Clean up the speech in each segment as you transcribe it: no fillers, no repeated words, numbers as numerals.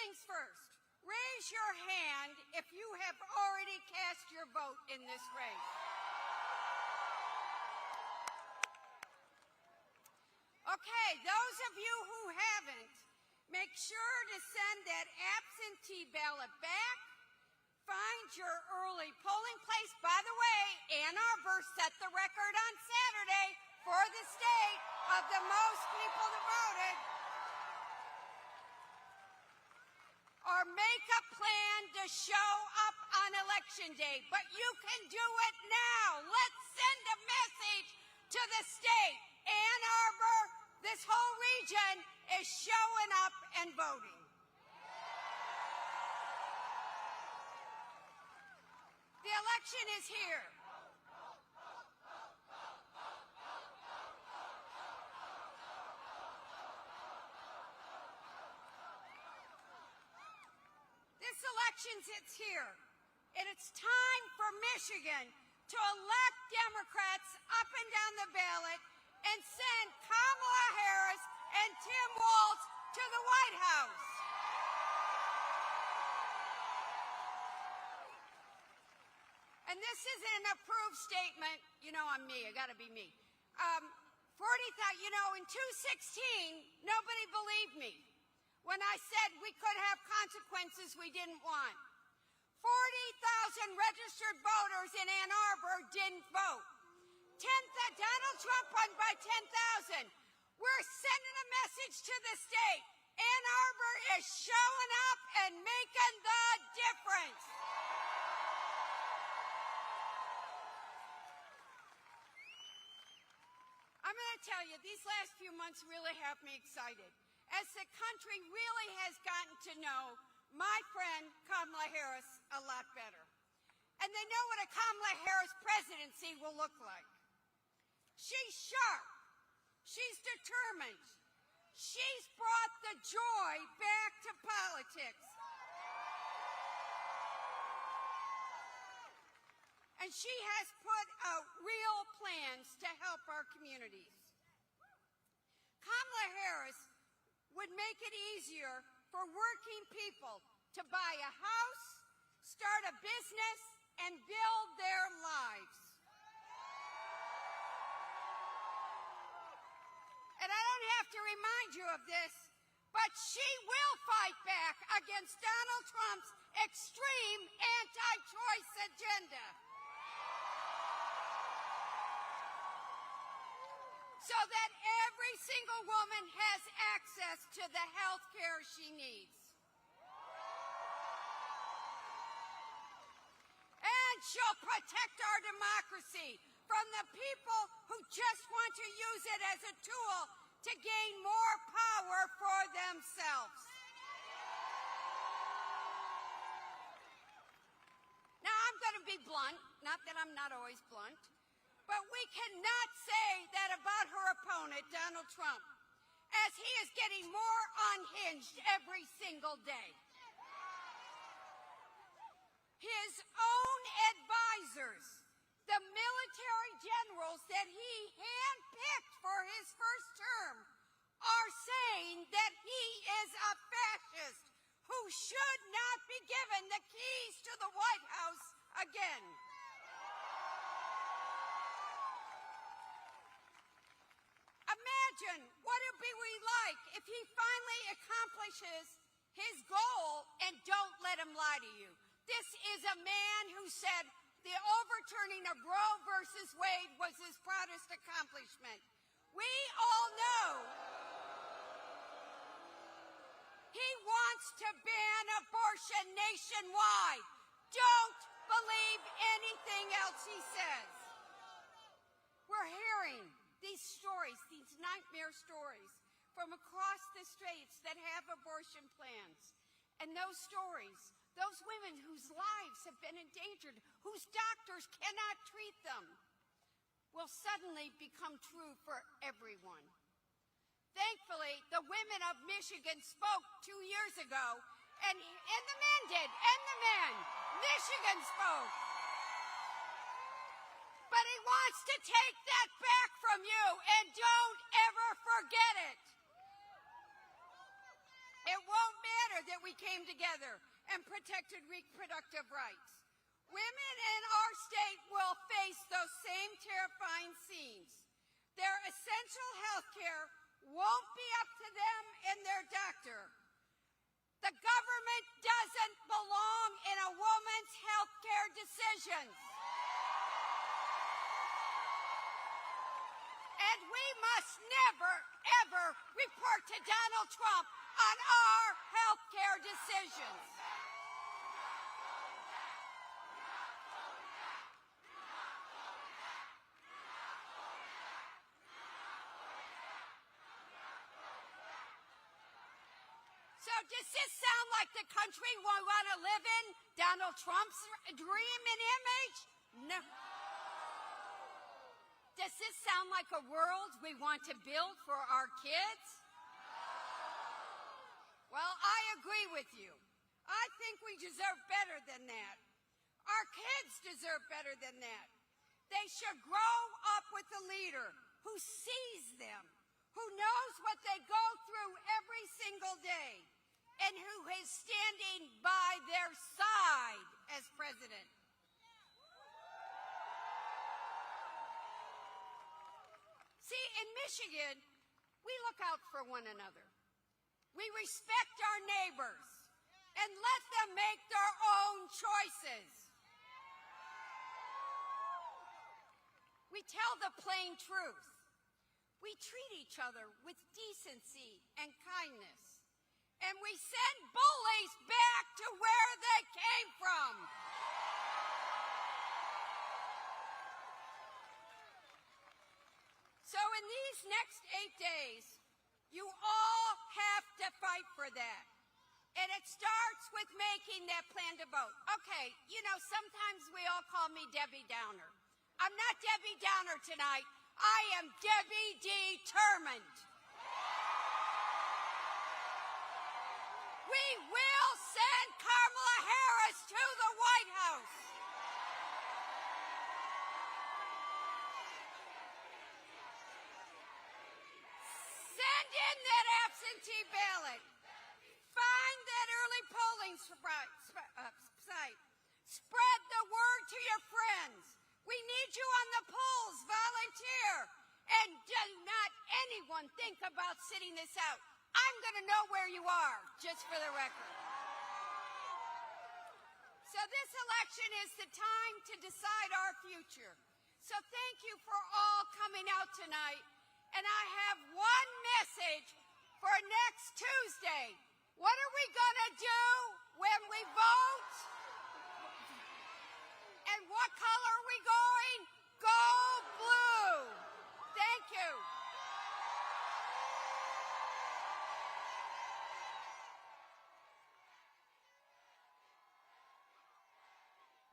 things first. Raise your hand if you have already cast your vote in this race. Okay, those of you who haven't, make sure to send that absentee ballot back. Find your early polling place. By the way, Ann Arbor set the record on Saturday for the state of the most people that voted. Or make a plan to show up on Election Day. But you can do it now. Let's send a message to the state. Ann Arbor, this whole region is showing up and voting. The election is here. This election is here, and it's time for Michigan to elect Democrats up and down the ballot and send Kamala Harris and Tim Walz to the White House. And this is an approved statement. You know I'm me. I got to be me. 40,000, in 2016, nobody believed me when I said we could have consequences we didn't want. 40,000 registered voters in Ann Arbor didn't vote. Donald Trump won by 10,000. We're sending a message to the state. Ann Arbor is showing up and making the difference. I'm going to tell you, these last few months really have me excited, as the country really has gotten to know my friend Kamala Harris a lot better. And they know what a Kamala Harris presidency will look like. She's sharp. She's determined. She's brought the joy back to politics. And she has put out real plans to help our communities. Kamala Harris would make it easier for working people to buy a house, start a business, and build their lives. And I don't have to remind you of this, but she will fight back against Donald Trump's extreme anti-choice agenda. So that every single woman has access to the health care she needs. And she'll protect our democracy from the people who just want to use it as a tool to gain more power for themselves. Now, I'm going to be blunt, not that I'm not always blunt, but we cannot say that about her opponent, Donald Trump, as he is getting more unhinged every single day. His own advisors, the military generals that he handpicked for his first term, are saying that he is a fascist who should not be given the keys to the White House again. Imagine what it would be like if he finally accomplishes his goal, and don't let him lie to you. This is a man who said the overturning of Roe versus Wade was his proudest accomplishment. We all know he wants to ban abortion nationwide. Don't believe anything else he says. We're hearing these stories, these nightmare stories from across the states that have abortion plans. And those stories, those women whose lives have been endangered, whose doctors cannot treat them, will suddenly become true for everyone. Thankfully, the women of Michigan spoke 2 years ago, and the men did, and the men. Michigan spoke. But he wants to take that back from you, and don't ever forget it. It won't matter that we came together and protected reproductive rights. Women in our state will face those same terrifying scenes. Their essential health care won't be up to them and their doctor. The government doesn't belong in a woman's health care decisions. And we must never, ever report to Donald Trump on our health care decisions. So does this sound like the country we want to live in? Donald Trump's dream and image? No. Does this sound like a world we want to build for our kids? Well, I agree with you. I think we deserve better than that. Our kids deserve better than that. They should grow up with a leader who sees them, who knows what they go through every single day, and who is standing by their side as president. See, in Michigan, we look out for one another. We respect our neighbors and let them make their own choices. We tell the plain truth. We treat each other with decency and kindness. And we send bullies back to where they came from. So in these next 8 days, you all have to fight for that. And it starts with making that plan to vote. Okay, you know, sometimes we all call me Debbie Downer. I'm not Debbie Downer tonight. I am Debbie determined. We will send Kamala Harris to the White House. Send in that absentee ballot. Find that early polling site. Spread the word to your friends. We need you on the polls. Volunteer. And do not anyone think about sitting this out. I'm going to know where you are, just for the record. So this election is the time to decide our future. So thank you for all coming out tonight. And I have one message for next Tuesday. What are we going to do when we vote? And what color are we going? Go blue. Thank you.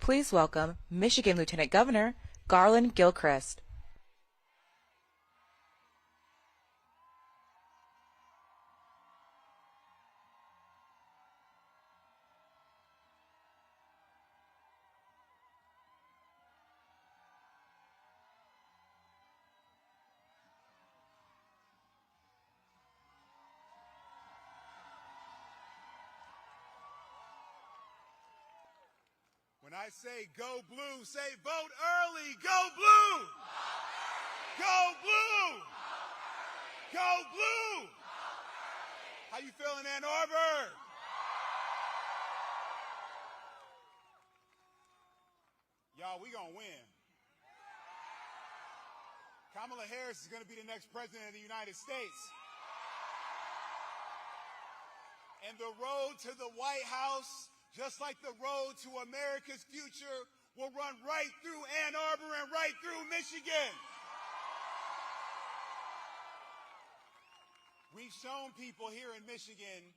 Please welcome Michigan Lieutenant Governor Garland Gilchrist. When I say go blue, say vote early. Go blue. Go blue. Go blue. How you feeling, Ann Arbor? Y'all, we gonna win. Kamala Harris is gonna be the next president of the United States. And the road to the White House, just like the road to America's future, will run right through Ann Arbor and right through Michigan. We've shown people here in Michigan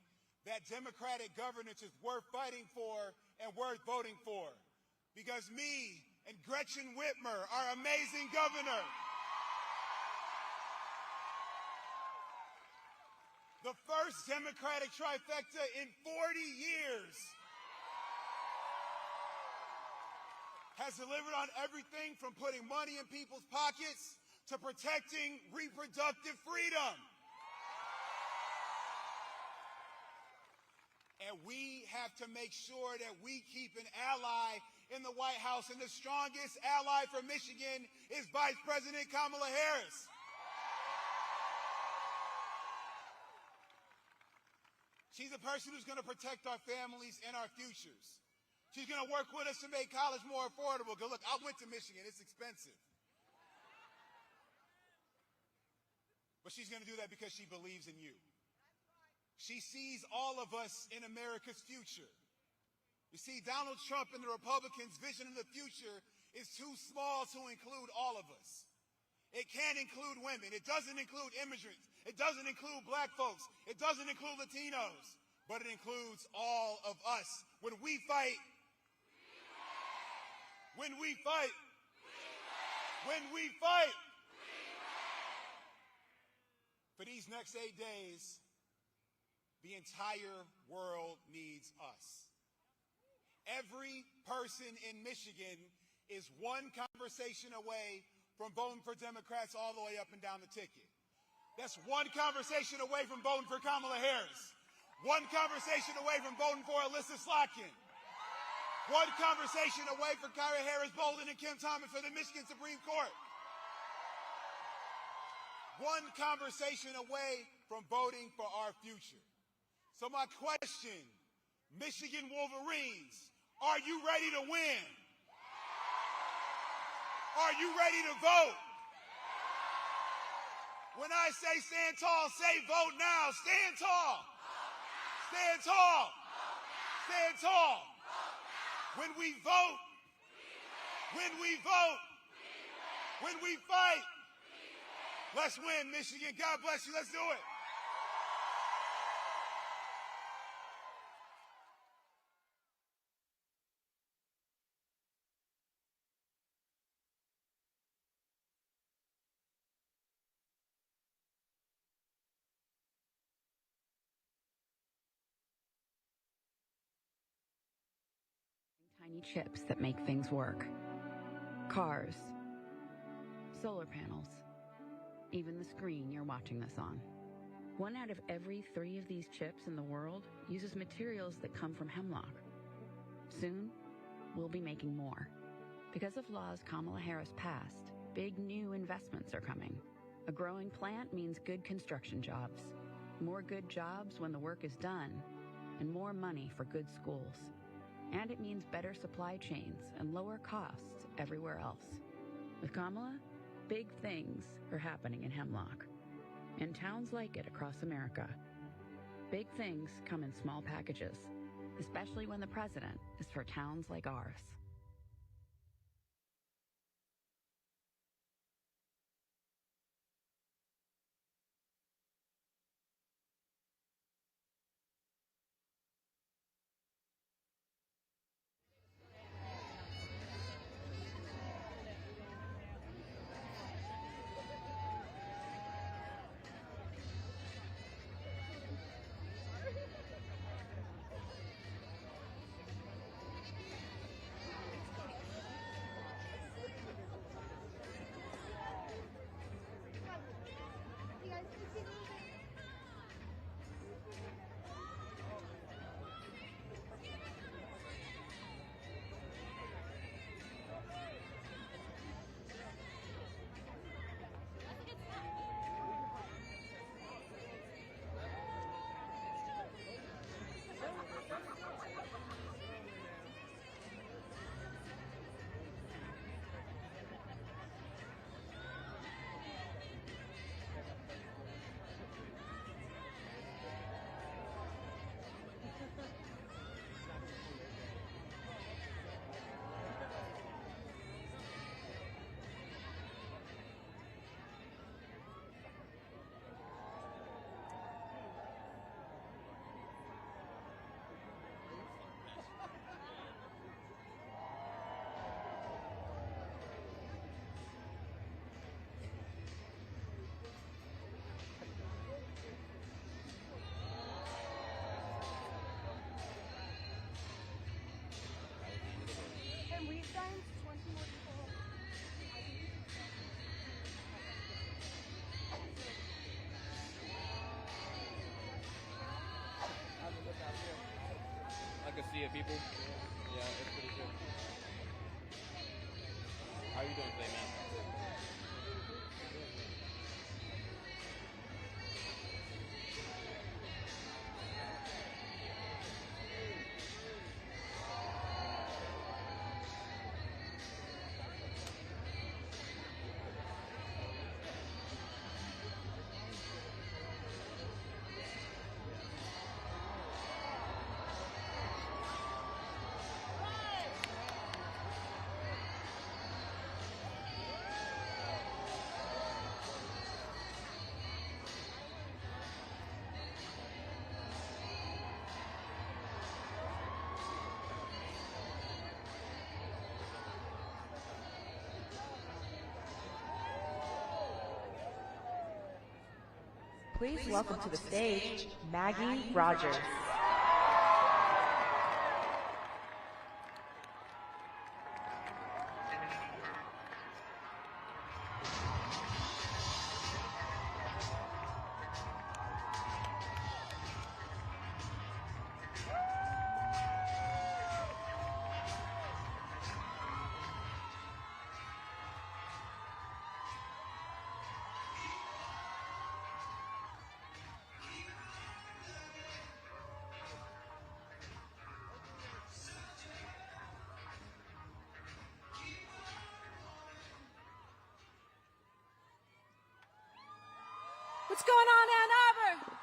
that democratic governance is worth fighting for and worth voting for. Because me and Gretchen Whitmer, our amazing governor, the first Democratic trifecta in 40 years, has delivered on everything from putting money in people's pockets to protecting reproductive freedom. And that we have to make sure that we keep an ally in the White House, and the strongest ally for Michigan is Vice President Kamala Harris. She's a person who's going to protect our families and our futures. She's going to work with us to make college more affordable. Because look, I went to Michigan. It's expensive. But she's going to do that because she believes in you. She sees all of us in America's future. You see, Donald Trump and the Republicans' vision of the future is too small to include all of us. It can't include women. It doesn't include immigrants. It doesn't include black folks. It doesn't include Latinos. But it includes all of us. When we fight, when we fight, when we fight, for these next 8 days, the entire world needs us. Every person in Michigan is one conversation away from voting for Democrats all the way up and down the ticket. That's one conversation away from voting for Kamala Harris. One conversation away from voting for Alyssa Slotkin. One conversation away from Kyra Harris Bolden and Kim Thomas for the Michigan Supreme Court. One conversation away from voting for our future. So my question, Michigan Wolverines, are you ready to win? Are you ready to vote? When I say stand tall, say vote now. Stand tall. Stand tall. Stand tall. When we vote, when we vote, when we fight, let's win, Michigan. God bless you. Let's do it. Tiny chips that make things work. Cars, solar panels, even the screen you're watching this on. 1 out of every 3 of these chips in the world uses materials that come from hemlock. Soon, we'll be making more. Because of laws Kamala Harris passed, big new investments are coming. A growing plant means good construction jobs, more good jobs when the work is done, and more money for good schools. And it means better supply chains and lower costs everywhere else. With Kamala, big things are happening in Hemlock, and towns like it across America. Big things come in small packages, especially when the president is for towns like ours. like a sea of people. Yeah, it's pretty cool. How are you doing today, man? Please welcome to the stage Maggie Rogers. What's going on, Ann Arbor?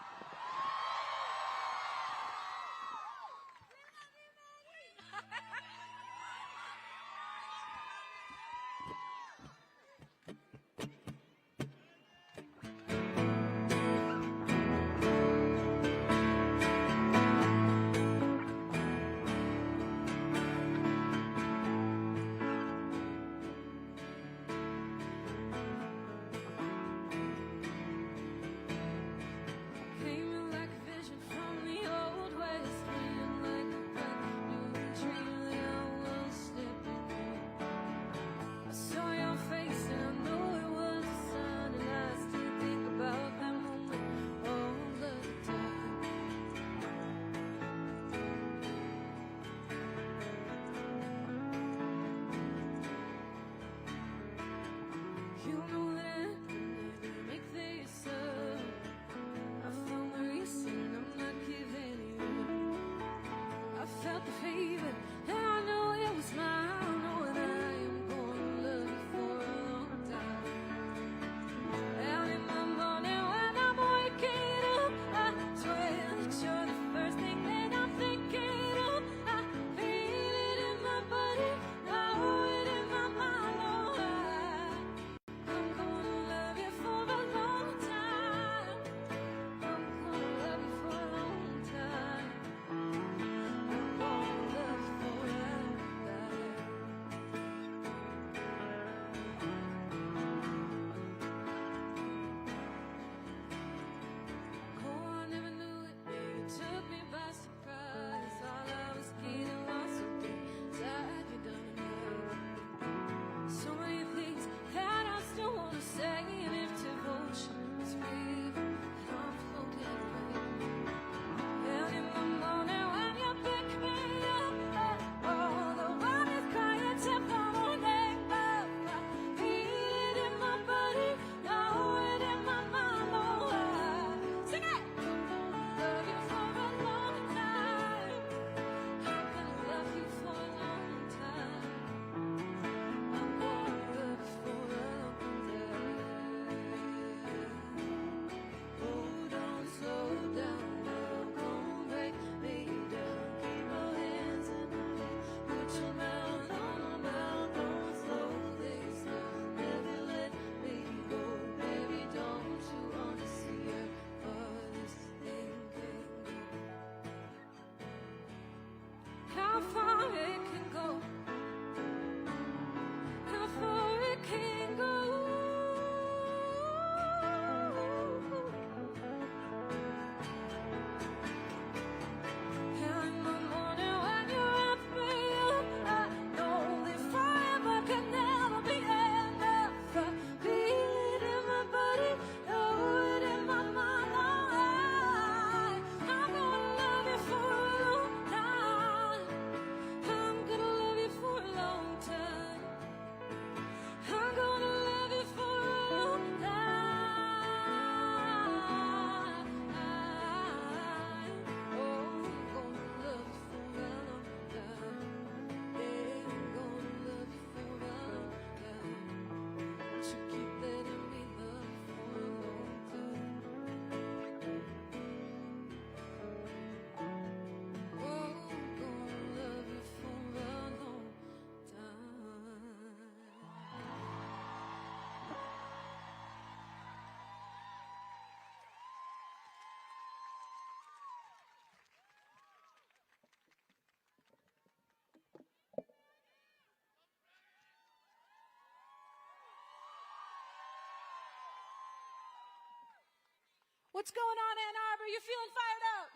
What's going on, Ann Arbor? You feeling fired up?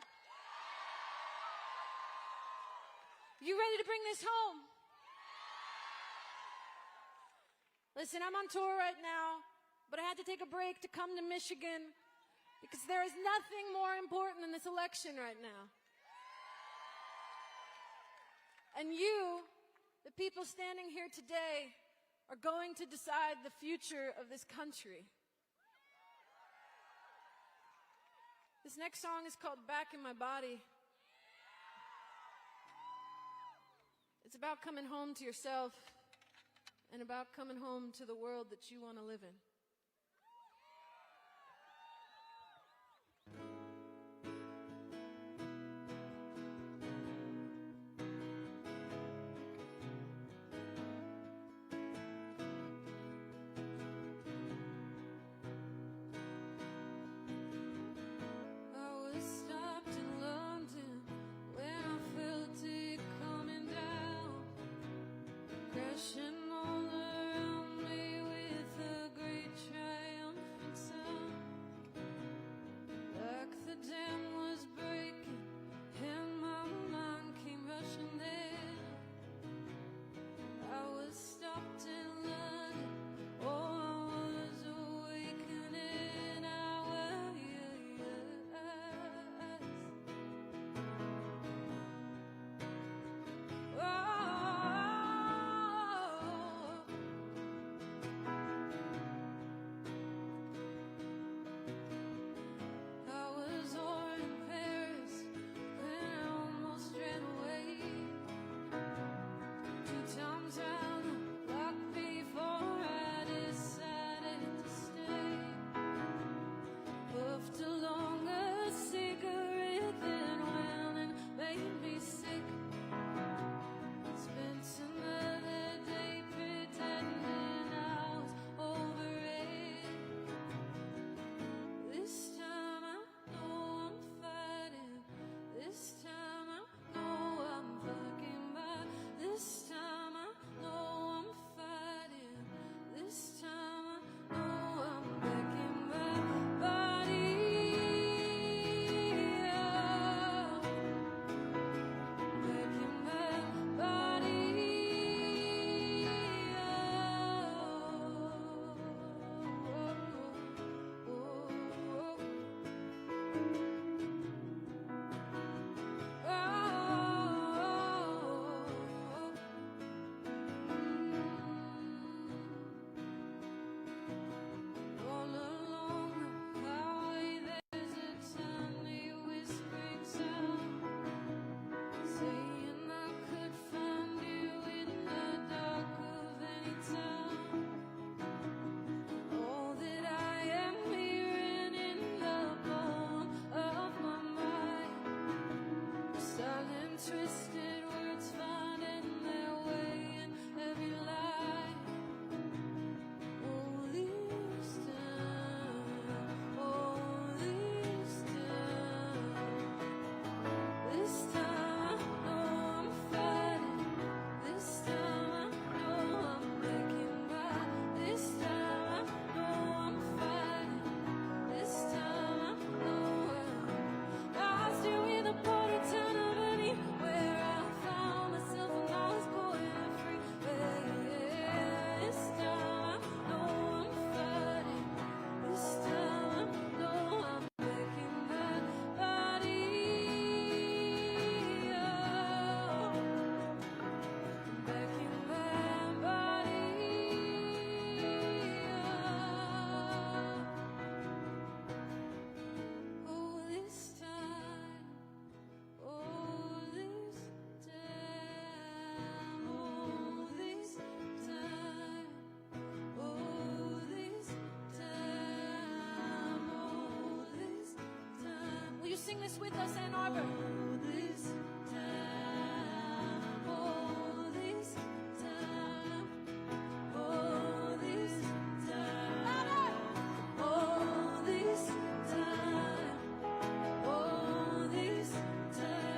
You ready to bring this home? Listen, I'm on tour right now, but I had to take a break to come to Michigan because there is nothing more important than this election right now. And you, the people standing here today, are going to decide the future of this country. This next song is called Back in My Body. It's about coming home to yourself and about coming home to the world that you want to live in. Sing this with us, Ann Arbor. This time, oh, this time, oh, this time, oh, this time, oh, this time,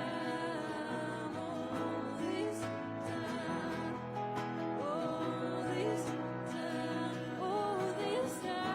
oh, this time, oh, this time, oh, this time.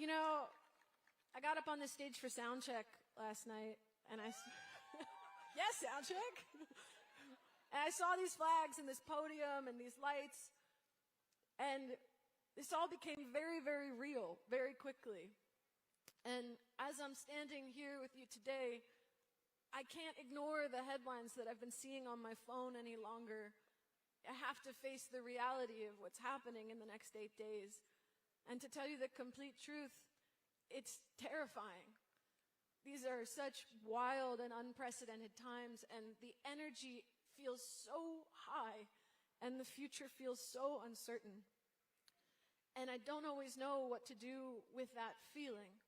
You know, I got up on the stage for sound check last night, and yes, sound check. And I saw these flags and this podium and these lights, and this all became very, very real very quickly. And as I'm standing here with you today, I can't ignore the headlines that I've been seeing on my phone any longer. I have to face the reality of what's happening in the next 8 days. And to tell you the complete truth, it's terrifying. These are such wild and unprecedented times, and the energy feels so high, and the future feels so uncertain. And I don't always know what to do with that feeling.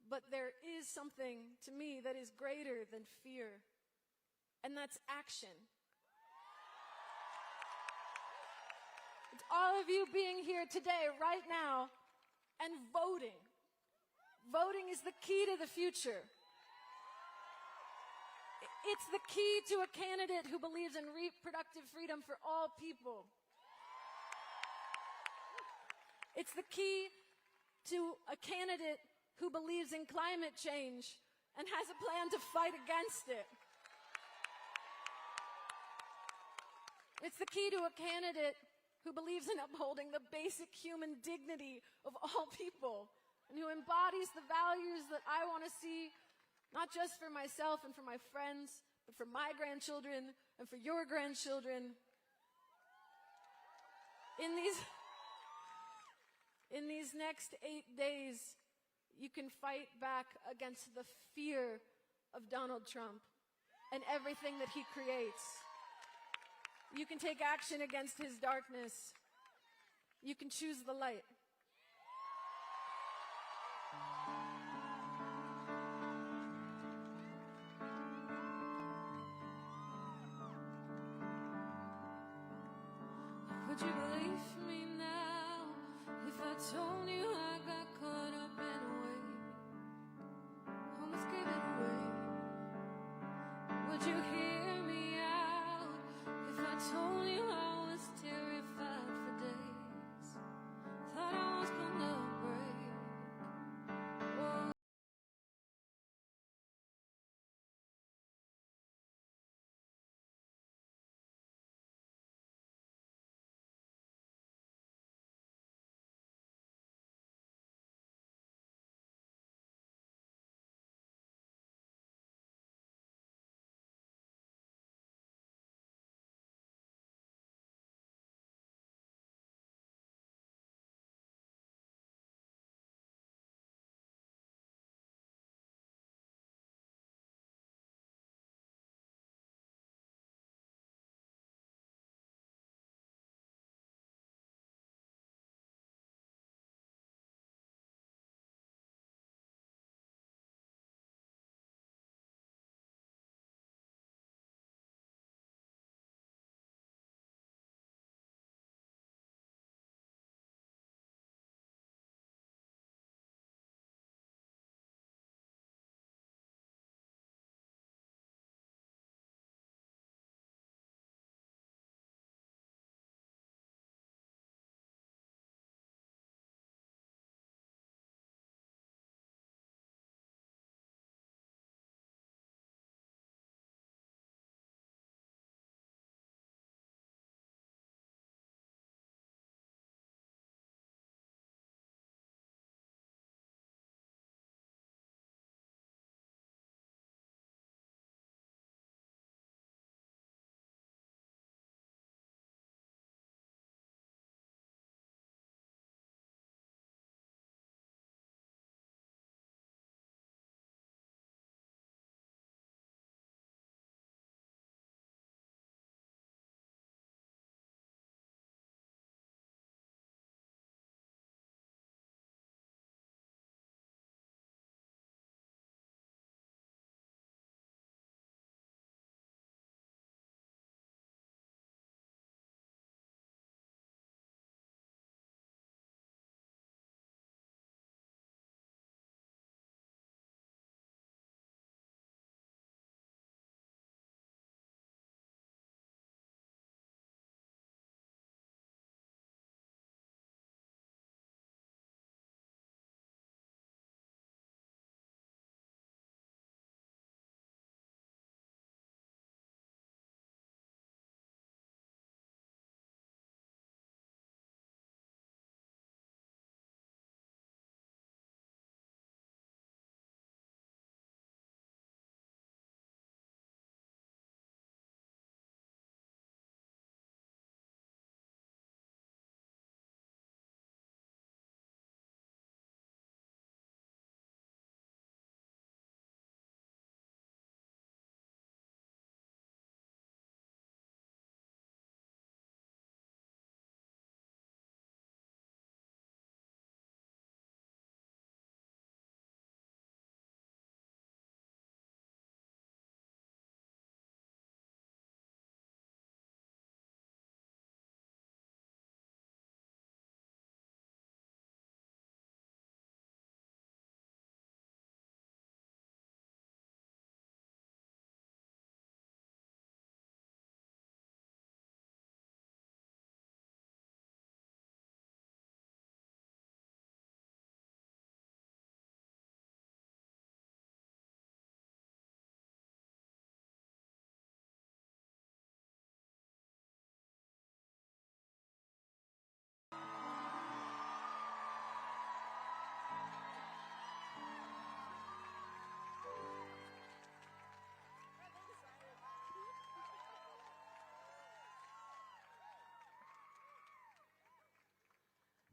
But there is something to me that is greater than fear, and that's action. It's all of you being here today, right now, and voting. Voting is the key to the future. It's the key to a candidate who believes in reproductive freedom for all people. It's the key to a candidate who believes in climate change and has a plan to fight against it. It's the key to a candidate who believes in upholding the basic human dignity of all people and who embodies the values that I want to see, not just for myself and for my friends, but for my grandchildren and for your grandchildren. In these next 8 days, you can fight back against the fear of Donald Trump and everything that he creates. You can take action against his darkness. You can choose the light. Would you believe me now if I told you I got caught up in a wave? Almost gave it away. Would you hear me out if I told you I was terrified for days? Thought I was gonna break. Oh.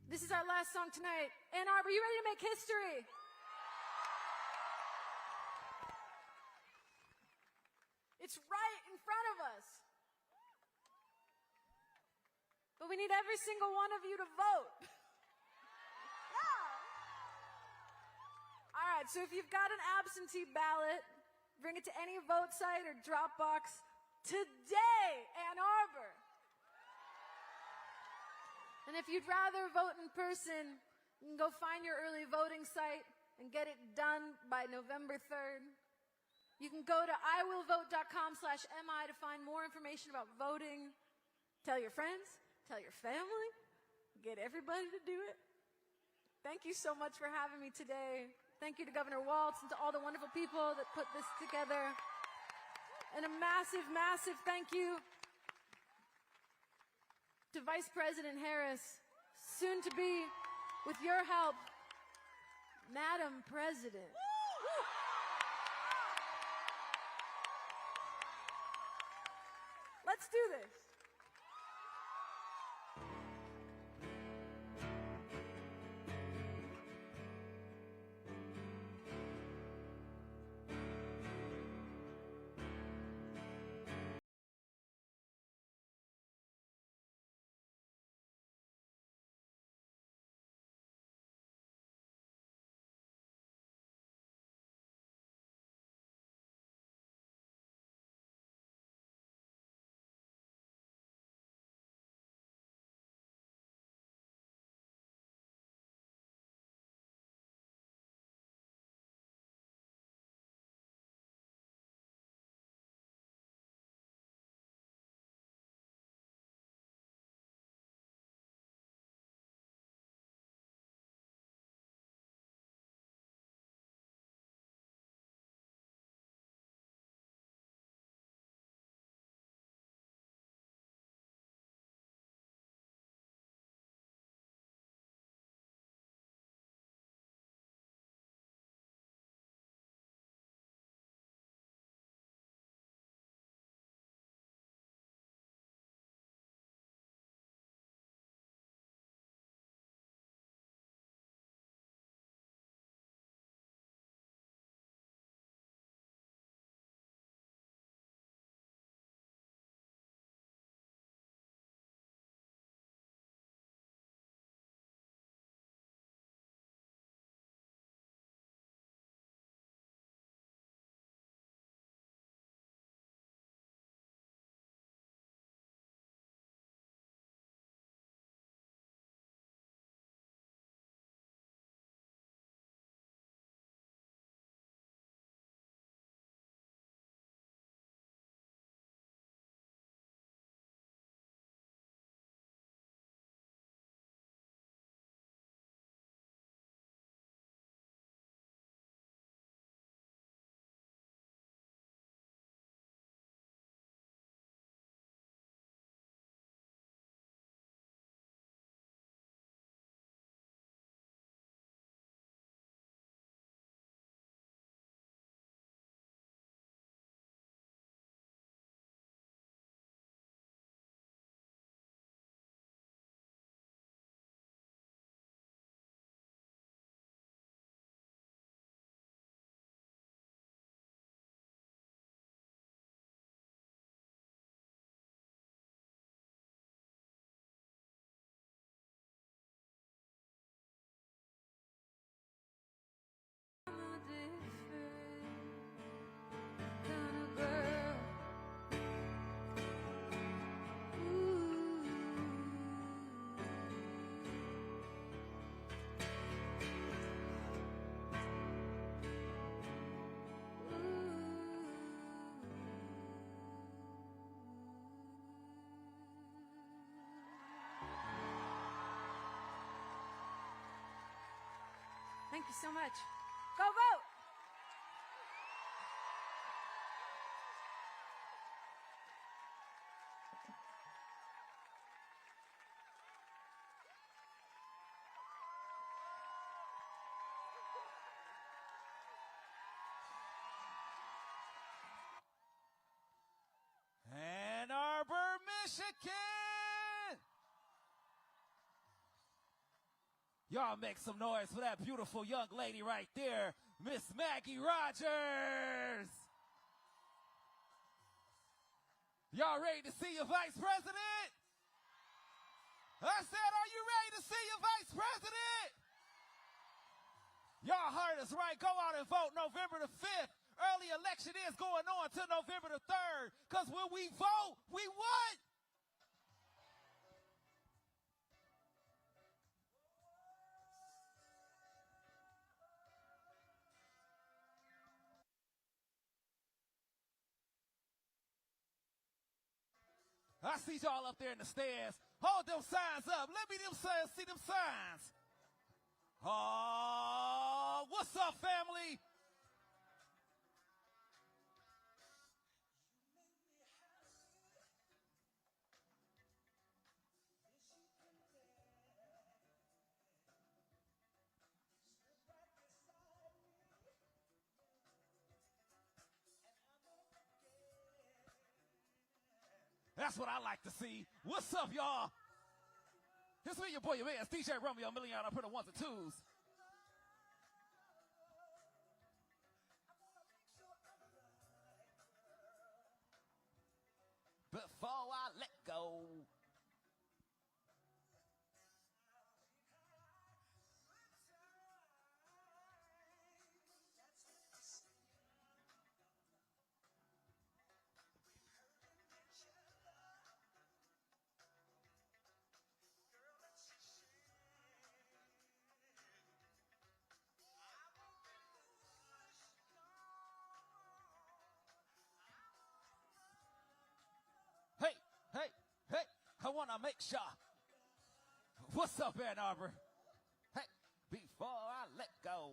This is our last song tonight. Ann Arbor, you ready to make history? It's right in front of us. But we need every single one of you to vote. All right, so if you've got an absentee ballot, bring it to any vote site or Dropbox today, Ann Arbor. And if you'd rather vote in person, you can go find your early voting site and get it done by November 3rd. You can go to iwillvote.com/mi to find more information about voting. Tell your friends, tell your family, get everybody to do it. Thank you so much for having me today. Thank you to Governor Walz and to all the wonderful people that put this together. And a massive, massive thank you to Vice President Harris, soon to be, with your help, Madam President. Let's do this. Thank you so much. Go vote! Ann Arbor, Michigan! Y'all make some noise for that beautiful young lady right there, Miss Maggie Rogers. Y'all ready to see your vice president? I said, are you ready to see your vice president? Y'all heard us right. Go out and vote November the 5th. Early election is going on till November the 3rd. Because when we vote, we what? I see y'all up there in the stands. Hold them signs up. Let me see them signs. Oh, what's up, family? That's what I like to see. What's up, y'all? It's me, your boy, your man, it's DJ Romeo, million. I put the ones and twos. Before I let go. Hey, I want to make sure. What's up, Ann Arbor? Hey, before I let go.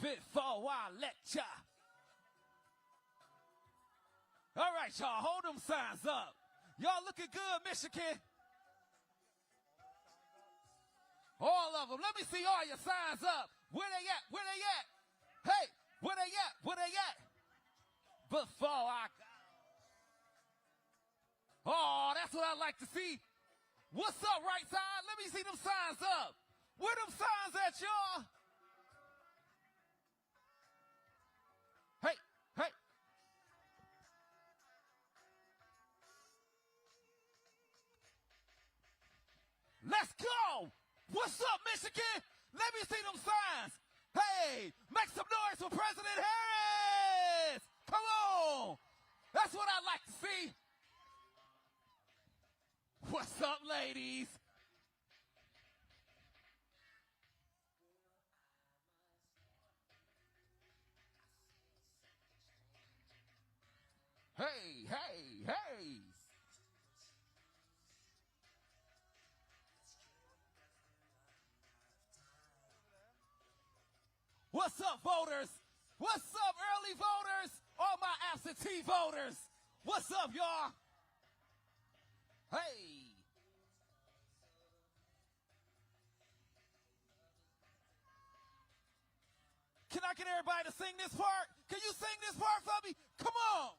Before I let ya. All right, y'all, hold them signs up. Y'all looking good, Michigan. All of them. Let me see all your signs up. Where they at? Where they at? Hey, where they at? Where they at? Before I go. Oh, that's what I like to see. What's up, right side? Let me see them signs up. Where them signs at, y'all? Hey, hey. Let's go. What's up, Michigan? Let me see them signs. Hey, make some noise for President Harris. Come on. That's what I like to see. What's up, ladies? Hey, hey, hey. What's up, voters? What's up, early voters? All my absentee voters. What's up, y'all? Hey. Can I get everybody to sing this part? Can you sing this part for me? Come on.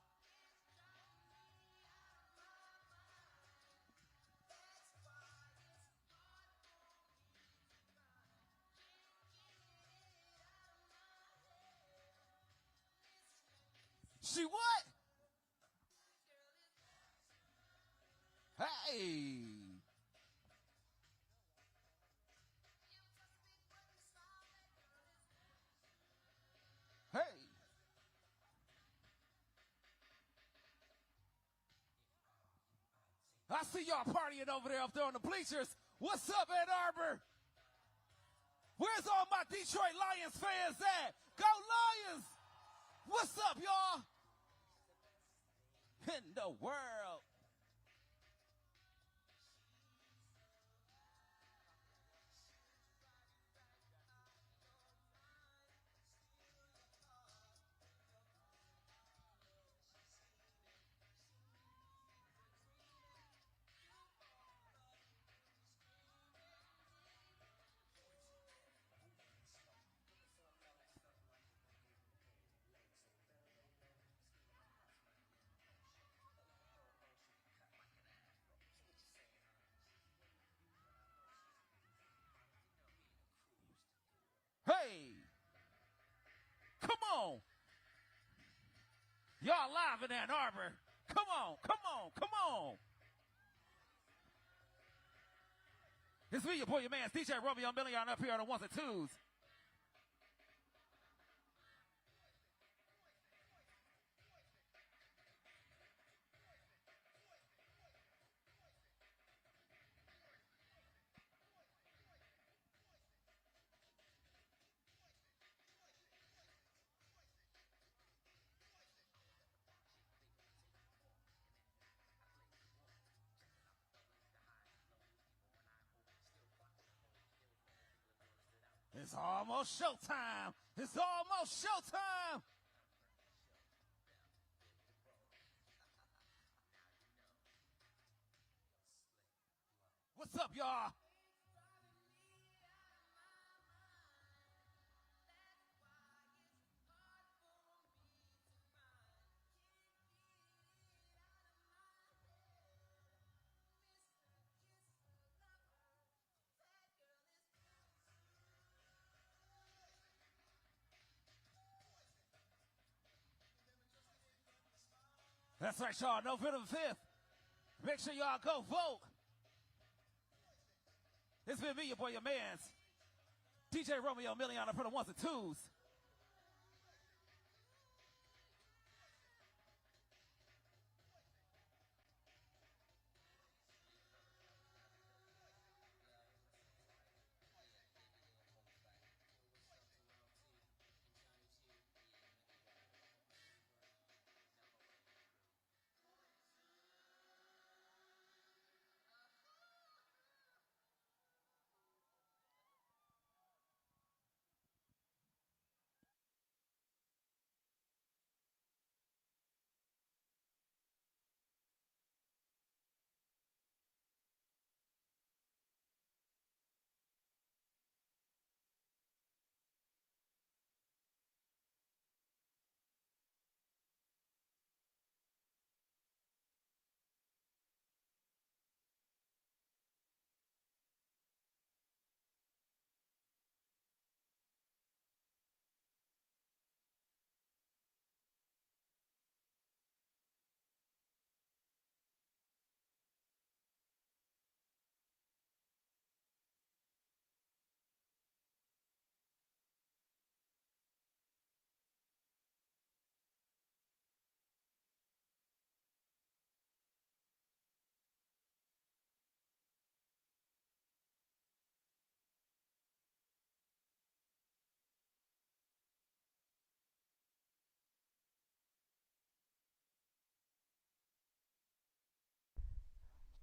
She what? Hey. Hey. I see y'all partying over there up there on the bleachers. What's up, Ann Arbor? Where's all my Detroit Lions fans at? Go Lions! What's up, y'all? In the world. on. Y'all live in Ann Arbor. Come on, come on, come on. It's me, your boy, your man, DJ Romeo Million up here on the ones and twos. It's almost showtime. It's almost showtime. What's up, y'all? That's right, y'all. November 5th. Make sure y'all go vote. It's been me, your boy, your mans. DJ Romeo Million for the ones and twos.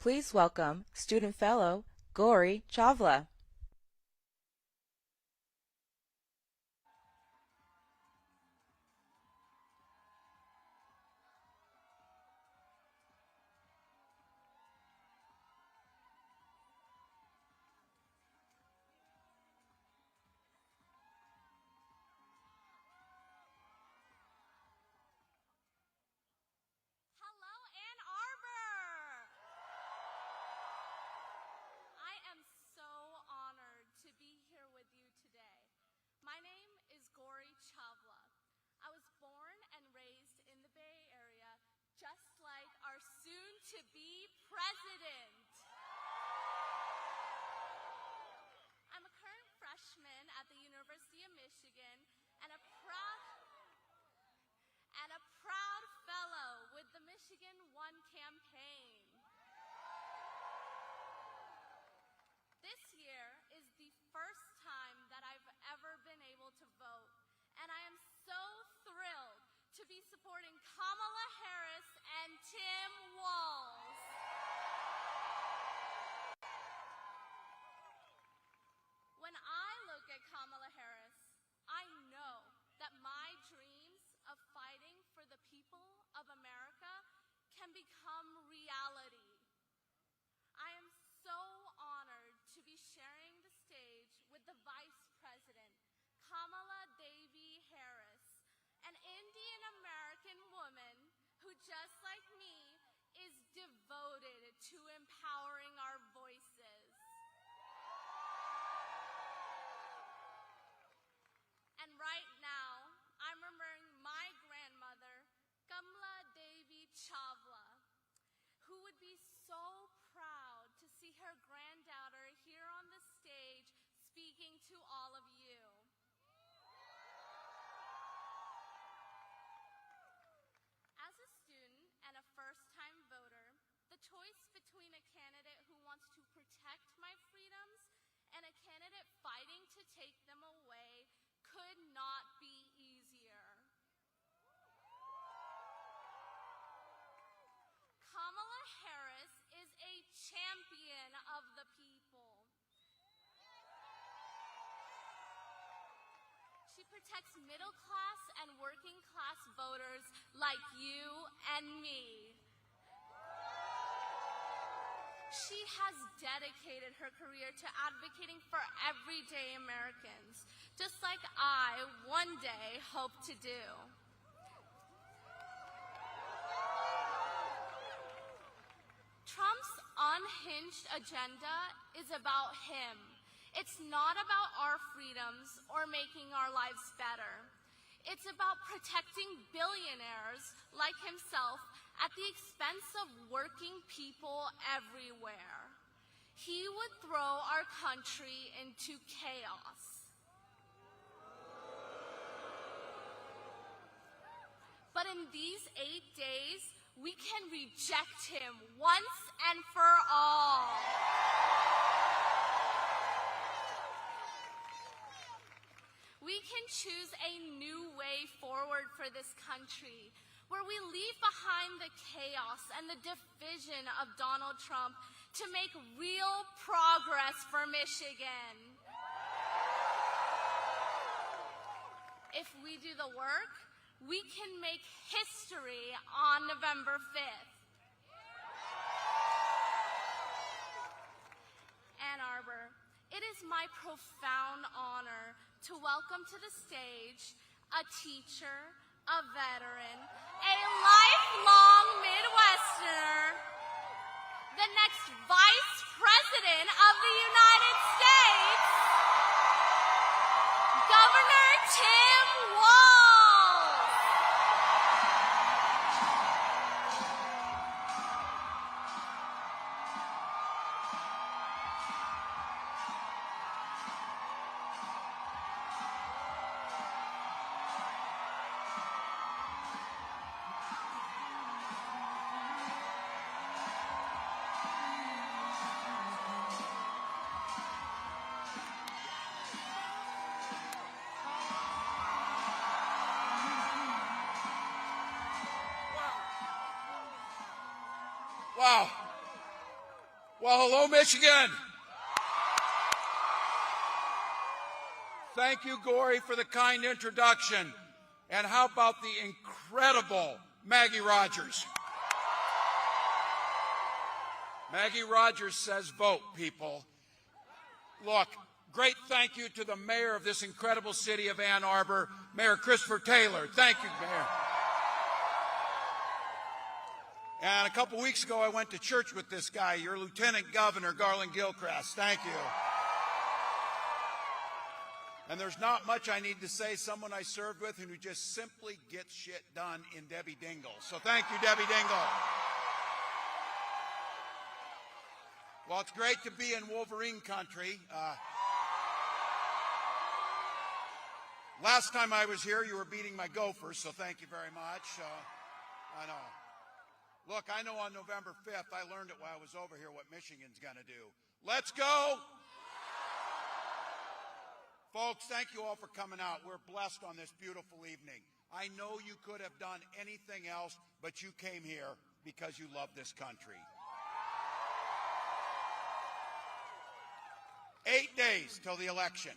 Please welcome Student Fellow Gauri Chavla. Hello, Ann Arbor! I am so honored to be here with you today. My name is Gauri Chavla. I was born and raised in the Bay Area, just like our soon-to-be president. I'm a current freshman at the University of Michigan and a proud fellow with the Michigan One campaign. This year is the first time that I've ever been able to vote, and I am so thrilled to be supporting Kamala Harris and Tim Walz. When I look at Kamala Harris, I know that my dreams of fighting for the people of America can become reality. I am so honored to be sharing the stage with the Vice President, Kamala Devi Harris, an Indian American woman who, just like me, is devoted to empowering our voices. And right now, I'm remembering and a candidate fighting to take them away could not be easier. Kamala Harris is a champion of the people. She protects middle-class and working-class voters like you and me. She has dedicated her career to advocating for everyday Americans, just like I one day hope to do. Trump's unhinged agenda is about him. It's not about our freedoms or making our lives better. It's about protecting billionaires like himself at the expense of working people everywhere. He would throw our country into chaos. But in these 8 days, we can reject him once and for all. We can choose a new way forward for this country, where we leave behind the chaos and the division of Donald Trump to make real progress for Michigan. If we do the work, we can make history on November 5th. Ann Arbor, it is my profound honor to welcome to the stage a teacher, a veteran, a lifelong Midwesterner, the next Vice President of the United States, Governor Tim Walz. Wow. Well, hello, Michigan. Thank you, Gory, for the kind introduction. And how about the incredible Maggie Rogers? Maggie Rogers says vote, people. Look, great thank you to the mayor of this incredible city of Ann Arbor, Mayor Christopher Taylor. Thank you, Mayor. And a couple weeks ago, I went to church with this guy, your Lieutenant Governor, Garland Gilchrist. Thank you. And there's not much I need to say. Someone I served with who just simply gets shit done in Debbie Dingle. So thank you, Debbie Dingle. Well, it's great to be in Wolverine country. Last time I was here, you were beating my Gophers, so thank you very much. I know. Look, I know on November 5th, I learned it while I was over here what Michigan's going to do. Let's go! Folks, thank you all for coming out. We're blessed on this beautiful evening. I know you could have done anything else, but you came here because you love this country. 8 days till the election.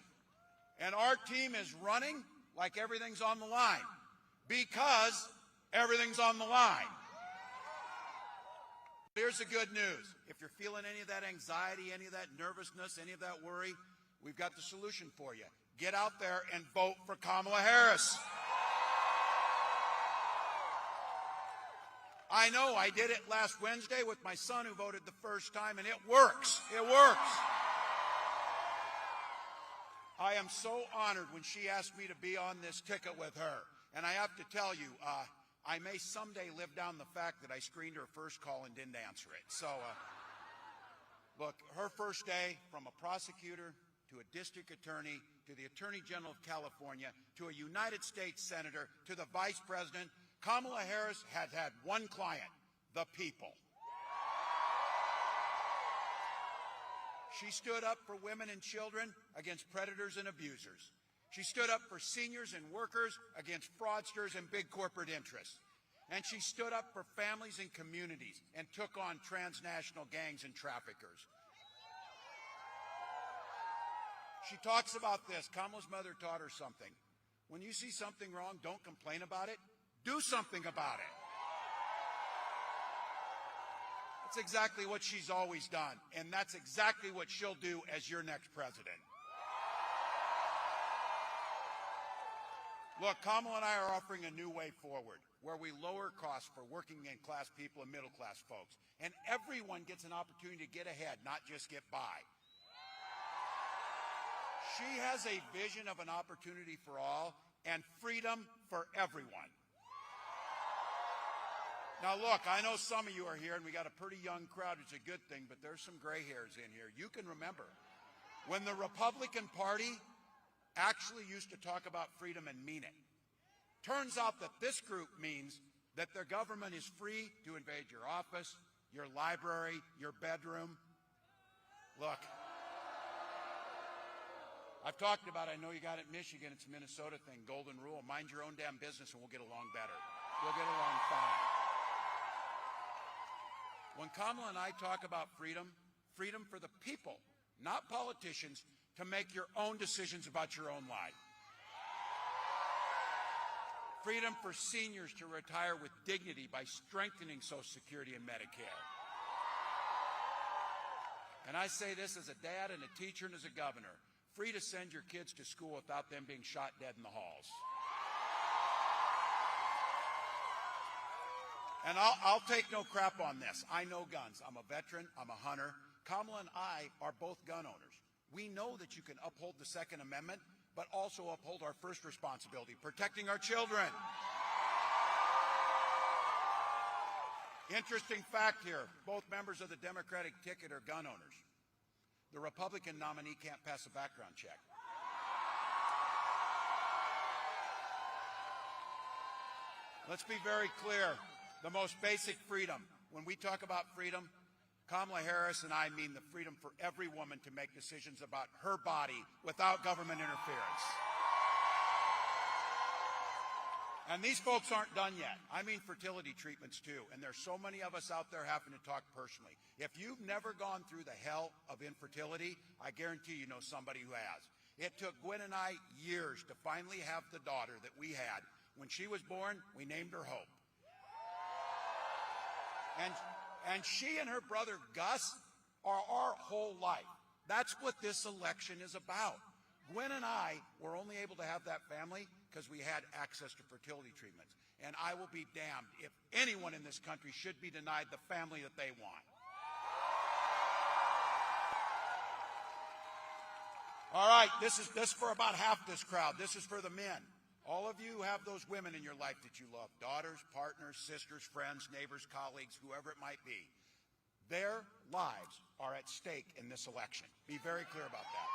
And our team is running like everything's on the line because everything's on the line. Here's the good news. If you're feeling any of that anxiety, any of that nervousness, any of that worry, we've got the solution for you. Get out there and vote for Kamala Harris. I know, I did it last Wednesday with my son who voted the first time, and it works. It works. I am so honored when she asked me to be on this ticket with her. And I have to tell you, I may someday live down the fact that I screened her first call and didn't answer it. So, look, her first day, from a prosecutor to a district attorney to the Attorney General of California to a United States Senator to the Vice President, Kamala Harris had one client, the people. She stood up for women and children against predators and abusers. She stood up for seniors and workers against fraudsters and big corporate interests. And she stood up for families and communities and took on transnational gangs and traffickers. She talks about this. Kamala's mother taught her something. When you see something wrong, don't complain about it. Do something about it. That's exactly what she's always done, and that's exactly what she'll do as your next president. Look, Kamala and I are offering a new way forward where we lower costs for working and class people and middle class folks. And everyone gets an opportunity to get ahead, not just get by. She has a vision of an opportunity for all and freedom for everyone. Now look, I know some of you are here and we got a pretty young crowd. It's a good thing, but there's some gray hairs in here. You can remember when the Republican Party actually used to talk about freedom and mean it. Turns out that this group means that the government is free to invade your office, your library, your bedroom. Look, I've talked about it. I know you got it in Michigan. It's a Minnesota thing, golden rule. Mind your own damn business and we'll get along better. We'll get along fine. When Kamala and I talk about freedom, freedom for the people, not politicians, to make your own decisions about your own life. Freedom for seniors to retire with dignity by strengthening Social Security and Medicare. And I say this as a dad and a teacher and as a governor. Free to send your kids to school without them being shot dead in the halls. And I'll take no crap on this. I know guns. I'm a veteran. I'm a hunter. Kamala and I are both gun owners. We know that you can uphold the Second Amendment, but also uphold our first responsibility, protecting our children. Interesting fact here, both members of the Democratic ticket are gun owners. The Republican nominee can't pass a background check. Let's be very clear. The most basic freedom. When we talk about freedom, Kamala Harris and I mean the freedom for every woman to make decisions about her body without government interference. And these folks aren't done yet. I mean fertility treatments too. And there's so many of us out there having to talk personally. If you've never gone through the hell of infertility, I guarantee you know somebody who has. It took Gwen and I years to finally have the daughter that we had. When she was born, we named her Hope. And she and her brother Gus are our whole life. That's what this election is about. Gwen and I were only able to have that family because we had access to fertility treatments. And I will be damned if anyone in this country should be denied the family that they want. All right, this is for about half this crowd. This is for the men. All of you have those women in your life that you love, daughters, partners, sisters, friends, neighbors, colleagues, whoever it might be. Their lives are at stake in this election. Be very clear about that.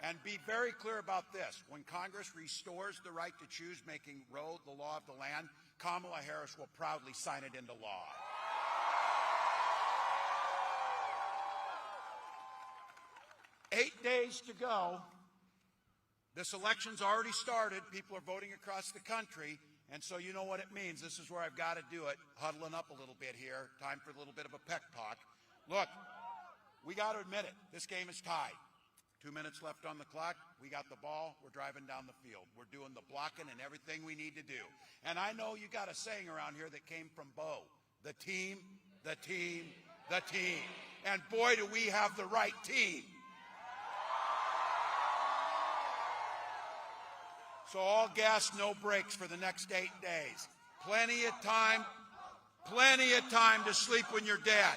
And be very clear about this. When Congress restores the right to choose, making Roe the law of the land, Kamala Harris will proudly sign it into law. Eight days to go. This election's already started. People are voting across the country. And so you know what it means. This is where I've got to do it. Huddling up a little bit here. Time for a little bit of a peck talk. Look, we got to admit it. This game is tied. 2 minutes left on the clock. We got the ball. We're driving down the field. We're doing the blocking and everything we need to do. And I know you got a saying around here that came from Bo. The team, the team, the team. And boy, do we have the right team. So all gas, no brakes for the next 8 days. Plenty of time to sleep when you're dead.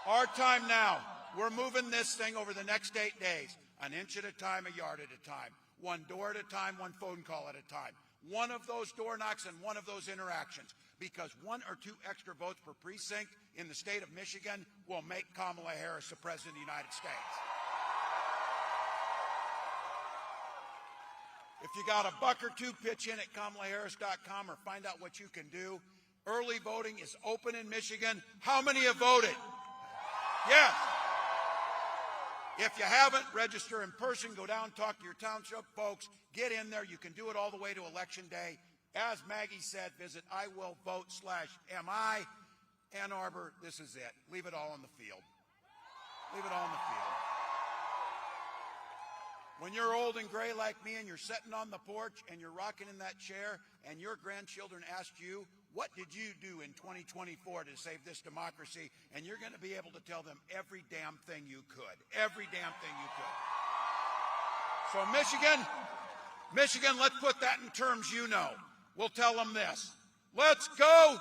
Our time now. We're moving this thing over the next 8 days, an inch at a time, a yard at a time, one door at a time, one phone call at a time, one of those door knocks and one of those interactions, because 1 or 2 extra votes per precinct in the state of Michigan will make Kamala Harris the President of the United States. If you got a buck or two, pitch in at KamalaHarris.com or find out what you can do. Early voting is open in Michigan. How many have voted? Yes. If you haven't, register in person. Go down, talk to your township folks. Get in there. You can do it all the way to Election Day. As Maggie said, visit iwillvote.mi. Ann Arbor, this is it. Leave it all on the field. Leave it all on the field. When you're old and gray like me and you're sitting on the porch and you're rocking in that chair and your grandchildren ask you, what did you do in 2024 to save this democracy? And you're going to be able to tell them every damn thing you could. Every damn thing you could. So Michigan, let's put that in terms you know. We'll tell them this. Let's go.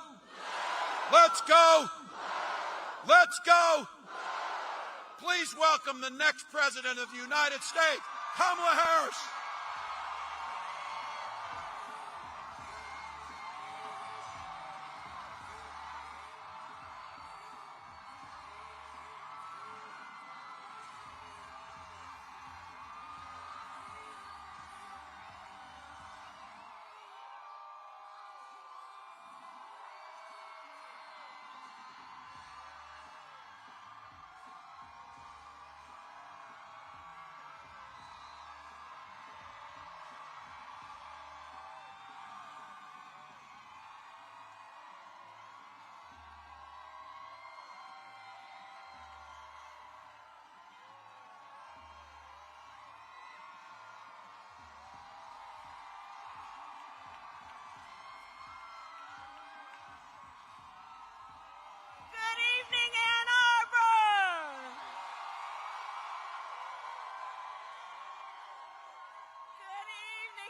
Let's go. Let's go. Please welcome the next President of the United States, Kamala Harris.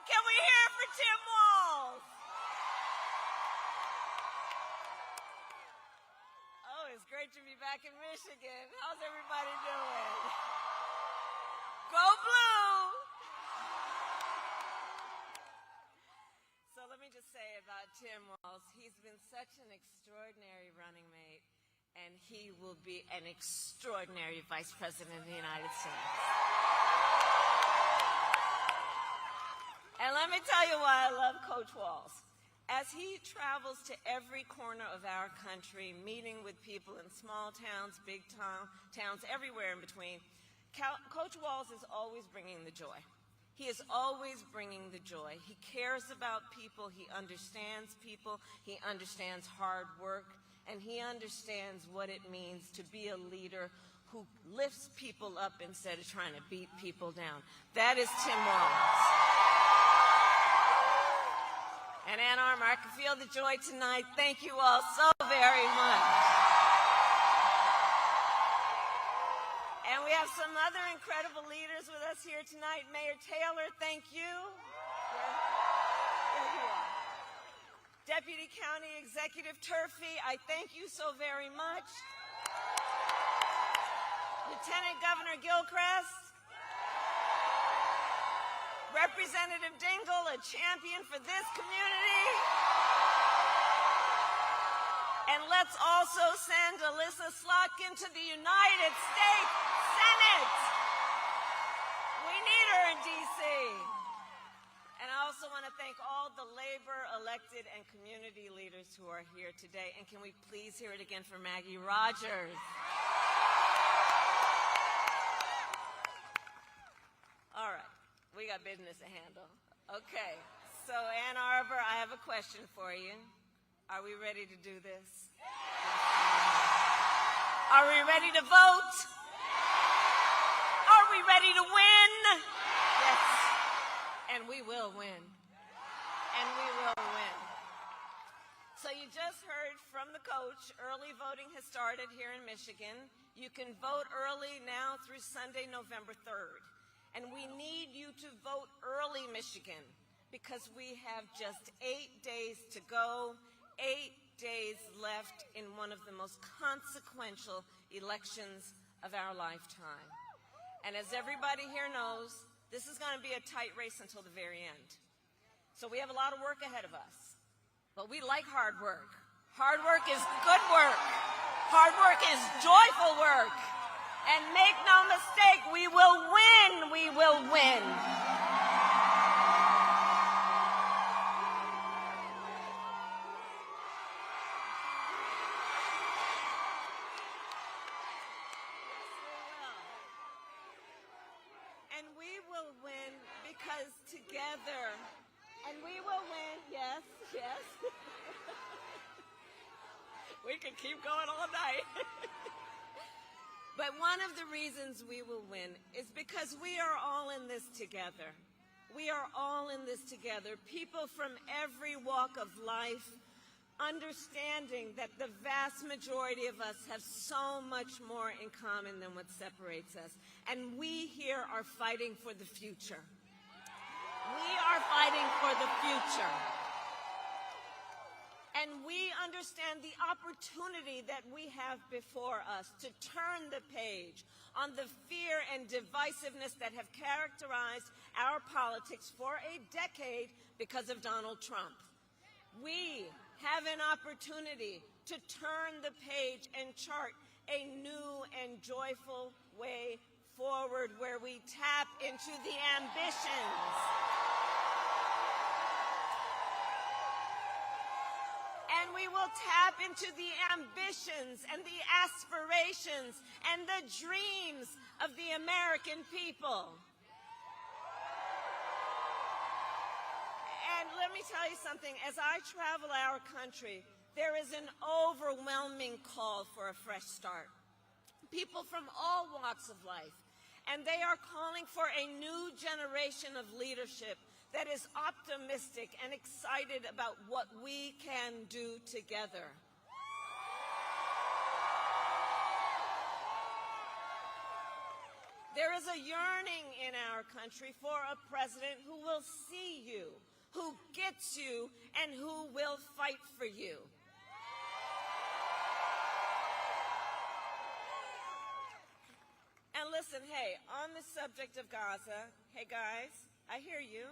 Can we hear it for Tim Walz? Oh, it's great to be back in Michigan. How's everybody doing? Go Blue! So let me just say about Tim Walz, he's been such an extraordinary running mate, and he will be an extraordinary Vice President of the United States. And let me tell you why I love Coach Walz. As he travels to every corner of our country, meeting with people in small towns, big towns, everywhere in between, Coach Walz is always bringing the joy. He is always bringing the joy. He cares about people. He understands people. He understands hard work. And he understands what it means to be a leader who lifts people up instead of trying to beat people down. That is Tim Walz. And Ann Arbor, I can feel the joy tonight. Thank you all so very much. And we have some other incredible leaders with us here tonight. Mayor Taylor, thank you. There you are. Deputy County Executive Turfy, I thank you so very much. Lieutenant Governor Gilchrist. Representative Dingell, a champion for this community. And let's also send Alyssa Slotkin to the United States Senate. We need her in D.C. And I also want to thank all the labor, elected, and community leaders who are here today. And can we please hear it again for Maggie Rogers? All right. We got business to handle. Okay, so Ann Arbor, I have a question for you. Are we ready to do this? Are we ready to vote? Are we ready to win? Yes, and we will win. And we will win. So you just heard from the coach, early voting has started here in Michigan. You can vote early now through Sunday, November 3rd. And we need you to vote early, Michigan, because we have just 8 days to go, 8 days left in one of the most consequential elections of our lifetime. And as everybody here knows, this is going to be a tight race until the very end. So we have a lot of work ahead of us. But we like hard work. Hard work is good work. Hard work is joyful work. And make no mistake, we will win. We will win. And we will win because together. And we will win. Yes, yes. We can keep going all night. But one of the reasons we will win is because we are all in this together. We are all in this together. People from every walk of life, understanding that the vast majority of us have so much more in common than what separates us. And we here are fighting for the future. We are fighting for the future. And we understand the opportunity that we have before us to turn the page on the fear and divisiveness that have characterized our politics for a decade because of Donald Trump. We have an opportunity to turn the page and chart a new and joyful way forward where we tap into the ambitions and we will tap into the ambitions and the aspirations and the dreams of the American people. And let me tell you something, as I travel our country, there is an overwhelming call for a fresh start. People from all walks of life, and they are calling for a new generation of leadership that is optimistic and excited about what we can do together. There is a yearning in our country for a president who will see you, who gets you, and who will fight for you. And listen, hey, on the subject of Gaza, hey guys, I hear you.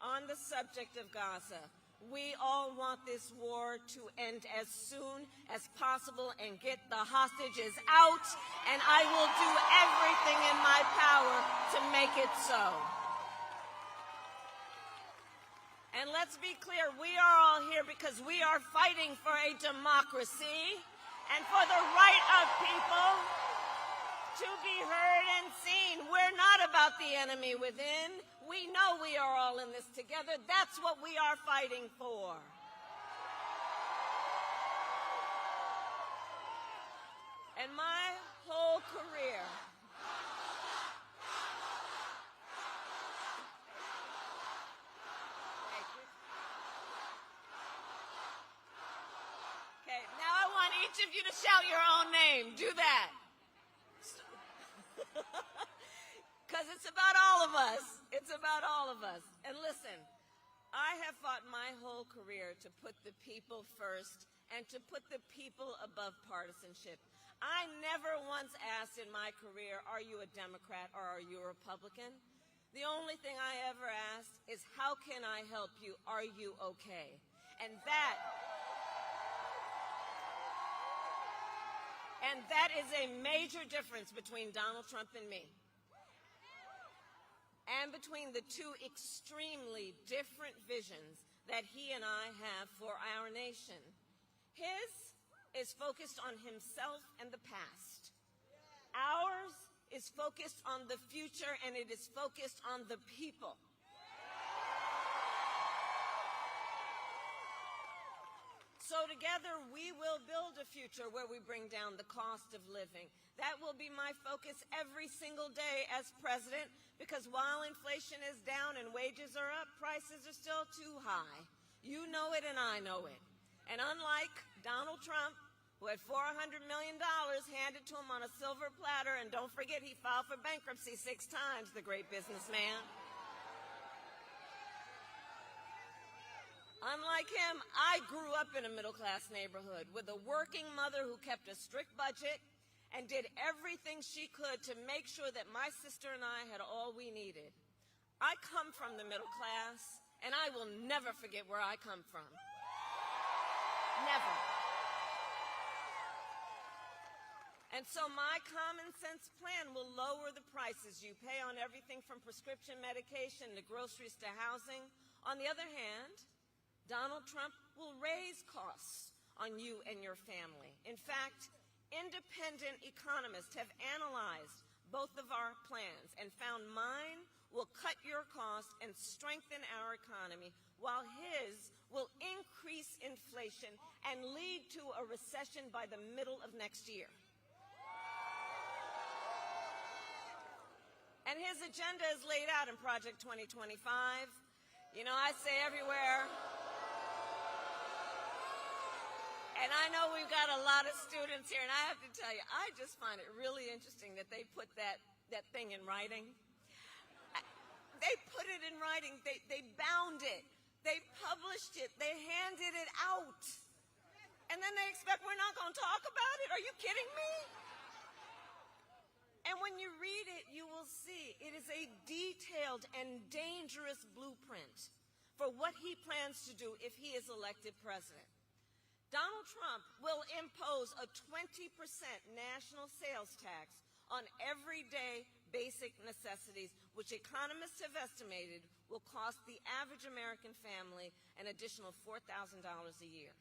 On the subject of Gaza, we all want this war to end as soon as possible and get the hostages out, and I will do everything in my power to make it so. And let's be clear, we are all here because we are fighting for a democracy and for the right of people to be heard and seen. We're not about the enemy within. We know we are all in this together. That's what we are fighting for. And my whole career, okay, now I want each of you to shout your own name. Do that. Because it's about all of us. It's about all of us. And listen, I have fought my whole career to put the people first and to put the people above partisanship. I never once asked in my career, are you a Democrat or are you a Republican? The only thing I ever asked is, how can I help you? Are you okay? And that is a major difference between Donald Trump and me, and between the two extremely different visions that he and I have for our nation. His is focused on himself and the past. Ours is focused on the future, and it is focused on the people. So together, we will build a future where we bring down the cost of living. That will be my focus every single day as president, because while inflation is down and wages are up, prices are still too high. You know it and I know it. And unlike Donald Trump, who had $400 million handed to him on a silver platter, and don't forget he filed for bankruptcy 6 times, the great businessman. Unlike him, I grew up in a middle-class neighborhood with a working mother who kept a strict budget and did everything she could to make sure that my sister and I had all we needed. I come from the middle class, and I will never forget where I come from. Never. And so my common sense plan will lower the prices you pay on everything from prescription medication to groceries to housing. On the other hand, Donald Trump will raise costs on you and your family. In fact, independent economists have analyzed both of our plans and found mine will cut your costs and strengthen our economy, while his will increase inflation and lead to a recession by the middle of next year. And his agenda is laid out in Project 2025. You know, I say everywhere, and I know we've got a lot of students here, and I have to tell you, I just find it really interesting that they put that thing in writing. They put it in writing. They bound it. They published it. They handed it out. And then they expect we're not going to talk about it? Are you kidding me? And when you read it, you will see it is a detailed and dangerous blueprint for what he plans to do if he is elected president. Donald Trump will impose a 20% national sales tax on everyday basic necessities, which economists have estimated will cost the average American family an additional $4,000 a year.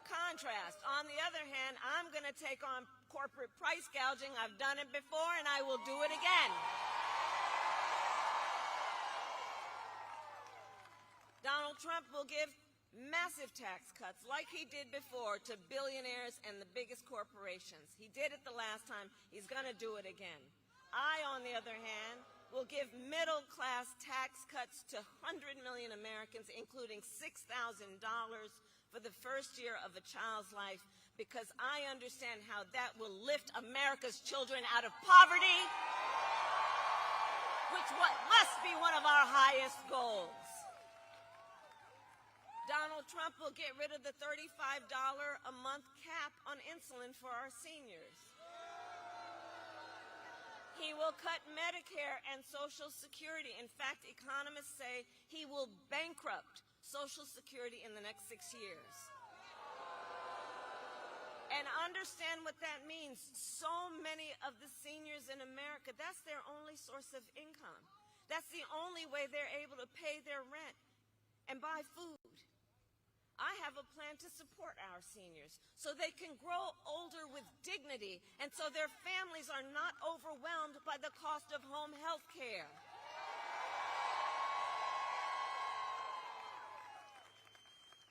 Contrast, on the other hand, I'm going to take on corporate price gouging. I've done it before, and I will do it again. Donald Trump will give massive tax cuts like he did before to billionaires and the biggest corporations. He did it the last time. He's going to do it again. I, on the other hand, will give middle-class tax cuts to 100 million Americans, including $6,000 for the first year of a child's life, because I understand how that will lift America's children out of poverty, which must be one of our highest goals. Donald Trump will get rid of the $35 a month cap on insulin for our seniors. He will cut Medicare and Social Security. In fact, economists say he will bankrupt Social Security in the next 6 years. And understand what that means. So many of the seniors in America, that's their only source of income. That's the only way they're able to pay their rent and buy food. I have a plan to support our seniors so they can grow older with dignity and so their families are not overwhelmed by the cost of home health care.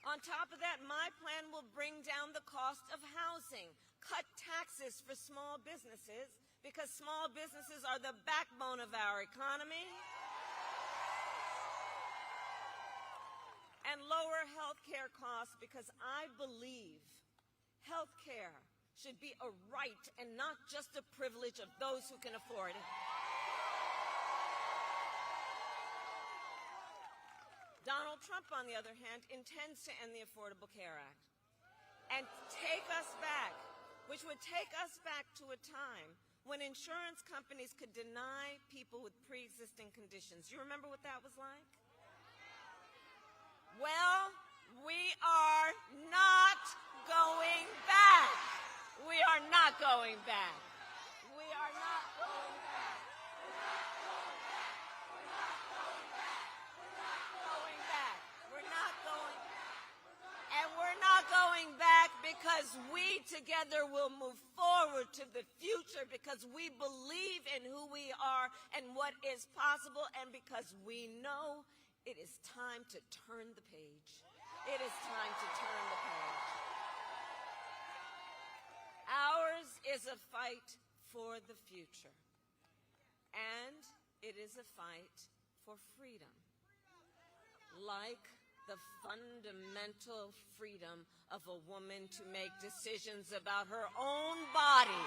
On top of that, my plan will bring down the cost of housing, cut taxes for small businesses, because small businesses are the backbone of our economy, and lower health care costs, because I believe health care should be a right and not just a privilege of those who can afford it. Donald Trump, on the other hand, intends to end the Affordable Care Act and take us back, which would take us back to a time when insurance companies could deny people with pre-existing conditions. You remember what that was like? Well, we are not going back. We are not going back. We are not going back. We're not going back. We're not going back. We're not going back. We're not going back. And we're not going back because we together will move forward to the future, because we believe in who we are and what is possible, and because we know it is time to turn the page. It is time to turn the page. Ours is a fight for the future. And it is a fight for freedom. Like the fundamental freedom of a woman to make decisions about her own body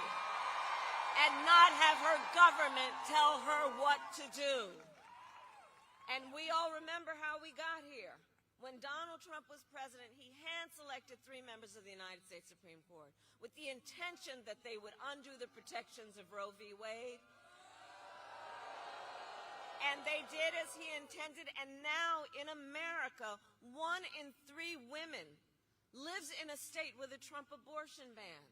and not have her government tell her what to do. And we all remember how we got here. When Donald Trump was president, he hand-selected 3 members of the United States Supreme Court with the intention that they would undo the protections of Roe v. Wade. And they did as he intended, and now in America, 1 in 3 women lives in a state with a Trump abortion ban.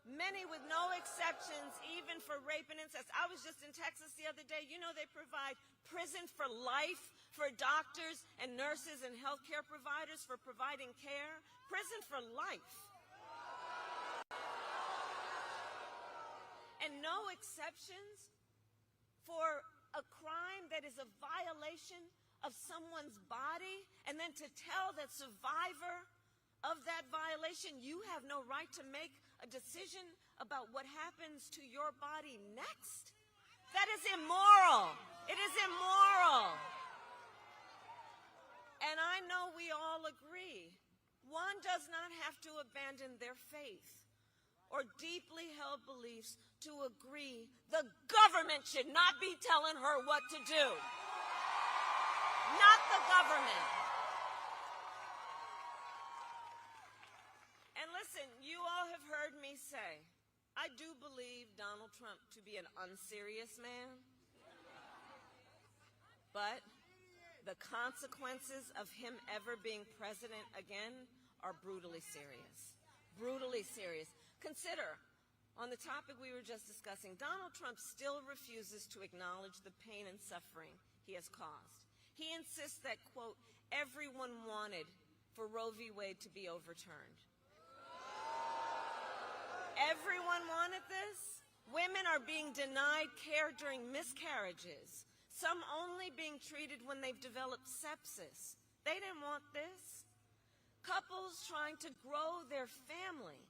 Many with no exceptions, even for rape and incest. I was just in Texas the other day. You know, they provide prison for life for doctors and nurses and healthcare providers for providing care. Prison for life. and no exceptions for a crime that is a violation of someone's body, and then to tell that survivor of that violation, you have no right to make a decision about what happens to your body next? That is immoral. It is immoral. And I know we all agree, one does not have to abandon their faith or deeply held beliefs to agree the government should not be telling her what to do. Not the government. And listen, you all have heard me say, I do believe Donald Trump to be an unserious man, but the consequences of him ever being president again are brutally serious. Brutally serious. Consider, on the topic we were just discussing, Donald Trump still refuses to acknowledge the pain and suffering he has caused. He insists that, quote, everyone wanted for Roe v. Wade to be overturned. Everyone wanted this? Women are being denied care during miscarriages, some only being treated when they've developed sepsis. They didn't want this. Couples trying to grow their family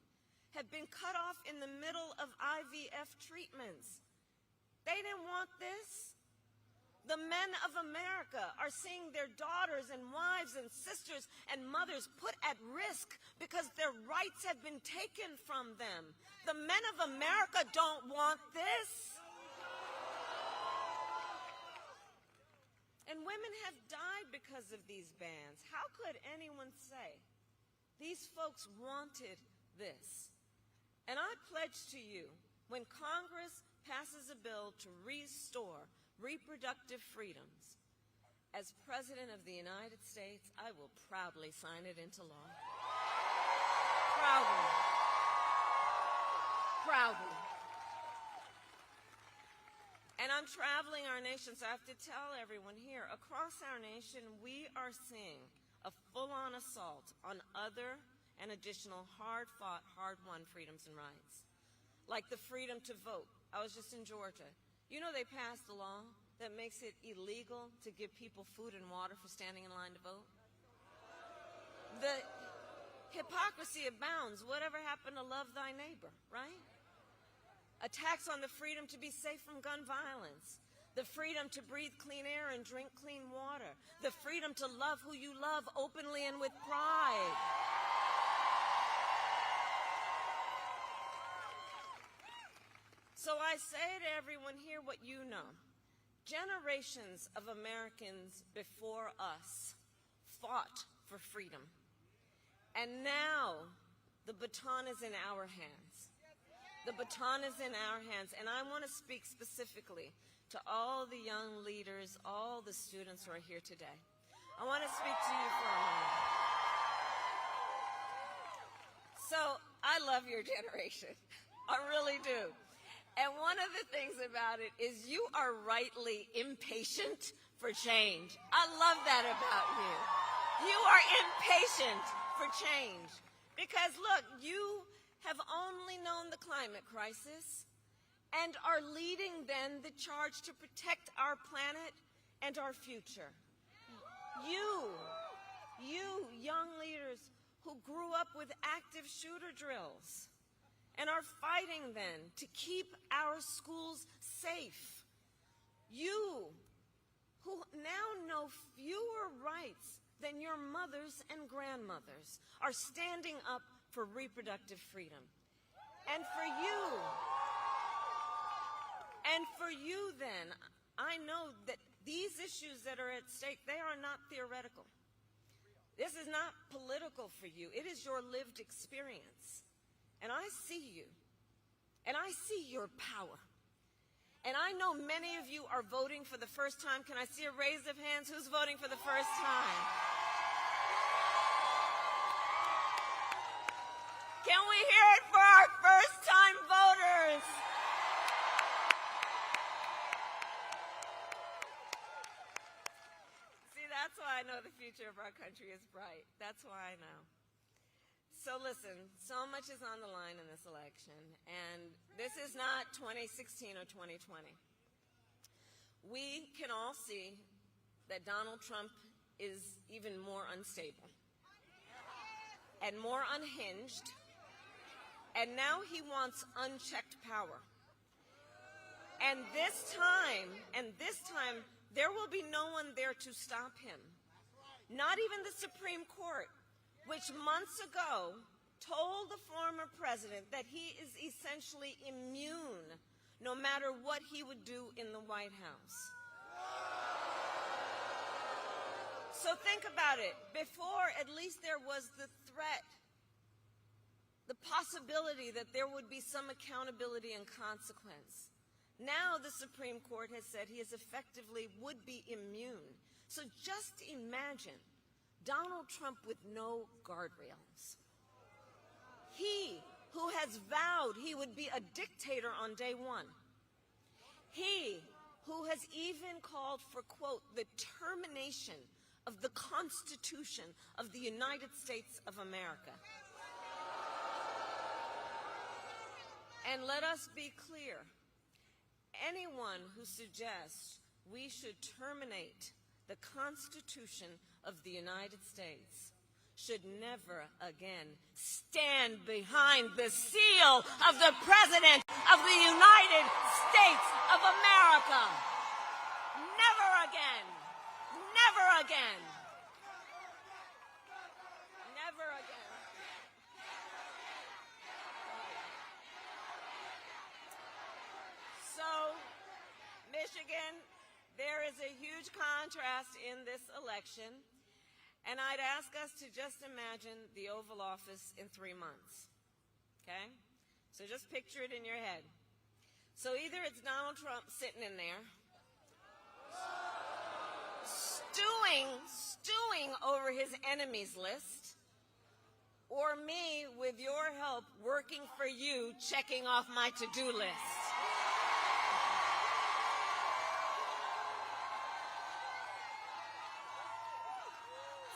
have been cut off in the middle of IVF treatments. They didn't want this. The men of America are seeing their daughters and wives and sisters and mothers put at risk because their rights have been taken from them. The men of America don't want this. And women have died because of these bans. How could anyone say these folks wanted this? And I pledge to you, when Congress passes a bill to restore reproductive freedoms, as President of the United States, I will proudly sign it into law. Proudly. Proudly. And I'm traveling our nation, so I have to tell everyone here, across our nation, we are seeing a full-on assault on other and additional hard-fought, hard-won freedoms and rights, like the freedom to vote. I was just in Georgia. You know they passed a law that makes it illegal to give people food and water for standing in line to vote? The hypocrisy abounds. Whatever happened to love thy neighbor, right? Attacks on the freedom to be safe from gun violence, the freedom to breathe clean air and drink clean water, the freedom to love who you love openly and with pride. So I say to everyone here what you know. Generations of Americans before us fought for freedom. And now the baton is in our hands. The baton is in our hands. And I want to speak specifically to all the young leaders, all the students who are here today. I want to speak to you for a moment. So I love your generation. I really do. And one of the things about it is you are rightly impatient for change. I love that about you. You are impatient for change. Because look, you have only known the climate crisis and are leading then the charge to protect our planet and our future. You young leaders who grew up with active shooter drills and are fighting then to keep our schools safe. You, who now know fewer rights than your mothers and grandmothers, are standing up for reproductive freedom. And for you then, I know that these issues that are at stake, they are not theoretical. This is not political for you. It is your lived experience. And I see you, and I see your power. And I know many of you are voting for the first time. Can I see a raise of hands? Who's voting for the first time? Can we hear it for our first-time voters? See, that's why I know the future of our country is bright. That's why I know. So listen, so much is on the line in this election, and this is not 2016 or 2020. We can all see that Donald Trump is even more unstable and more unhinged, and now he wants unchecked power. And this time, there will be no one there to stop him. Not even the Supreme Court, which months ago told the former president that he is essentially immune no matter what he would do in the White House. So think about it. Before, at least there was the threat, the possibility that there would be some accountability and consequence. Now the Supreme Court has said he is effectively would be immune. So just imagine Donald Trump with no guardrails. He who has vowed he would be a dictator on day one. He who has even called for, quote, the termination of the Constitution of the United States of America. And let us be clear. Anyone who suggests we should terminate the Constitution of the United States should never again stand behind the seal of the President of the United States of America. Never again. Never again. Never again. So, Michigan, there is a huge contrast in this election, and I'd ask us to just imagine the Oval Office in 3 months, okay? So just picture it in your head. So either it's Donald Trump sitting in there, stewing over his enemies list, or me, with your help, working for you, checking off my to-do list.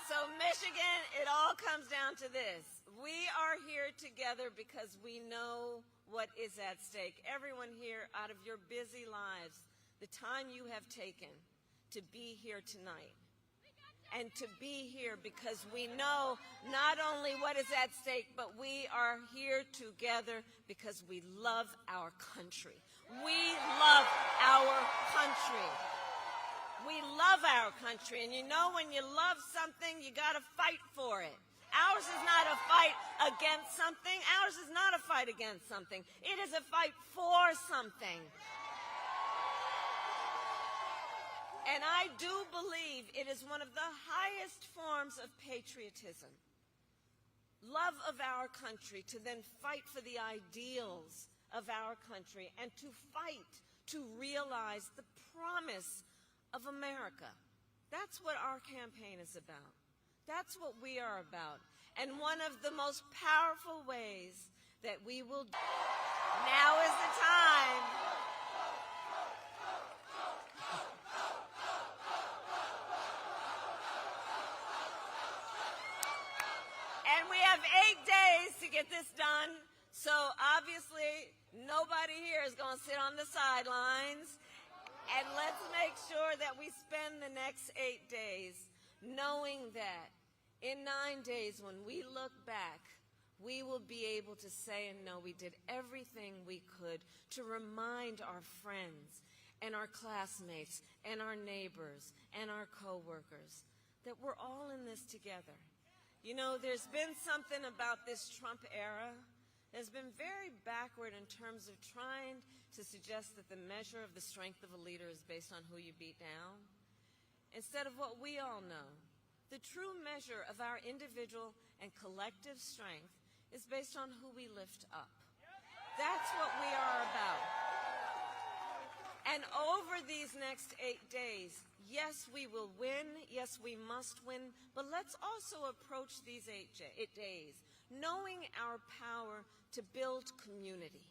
So Michigan, it all comes down to this. We are here together because we know what is at stake. Everyone here, out of your busy lives, the time you have taken to be here tonight, and to be here because we know not only what is at stake, but we are here together because we love our country. We love our country. We love our country, and you know when you love something, you got to fight for it. Ours is not a fight against something. Ours is not a fight against something. It is a fight for something. And I do believe it is one of the highest forms of patriotism, love of our country, to then fight for the ideals of our country and to fight to realize the promise of America. That's what our campaign is about. That's what we are about. And one of the most powerful ways that we will do. Now is the time. And we have 8 days to get this done. So obviously, nobody here is going to sit on the sidelines. And let's make sure that we spend the next 8 days knowing that in 9 days, when we look back, we will be able to say and know we did everything we could to remind our friends and our classmates and our neighbors and our coworkers that we're all in this together. You know, there's been something about this Trump era that's been very backward in terms of trying to suggest that the measure of the strength of a leader is based on who you beat down, instead of what we all know. The true measure of our individual and collective strength is based on who we lift up. That's what we are about. And over these next 8 days, yes, we will win. Yes, we must win. But let's also approach these 8 days knowing our power to build community,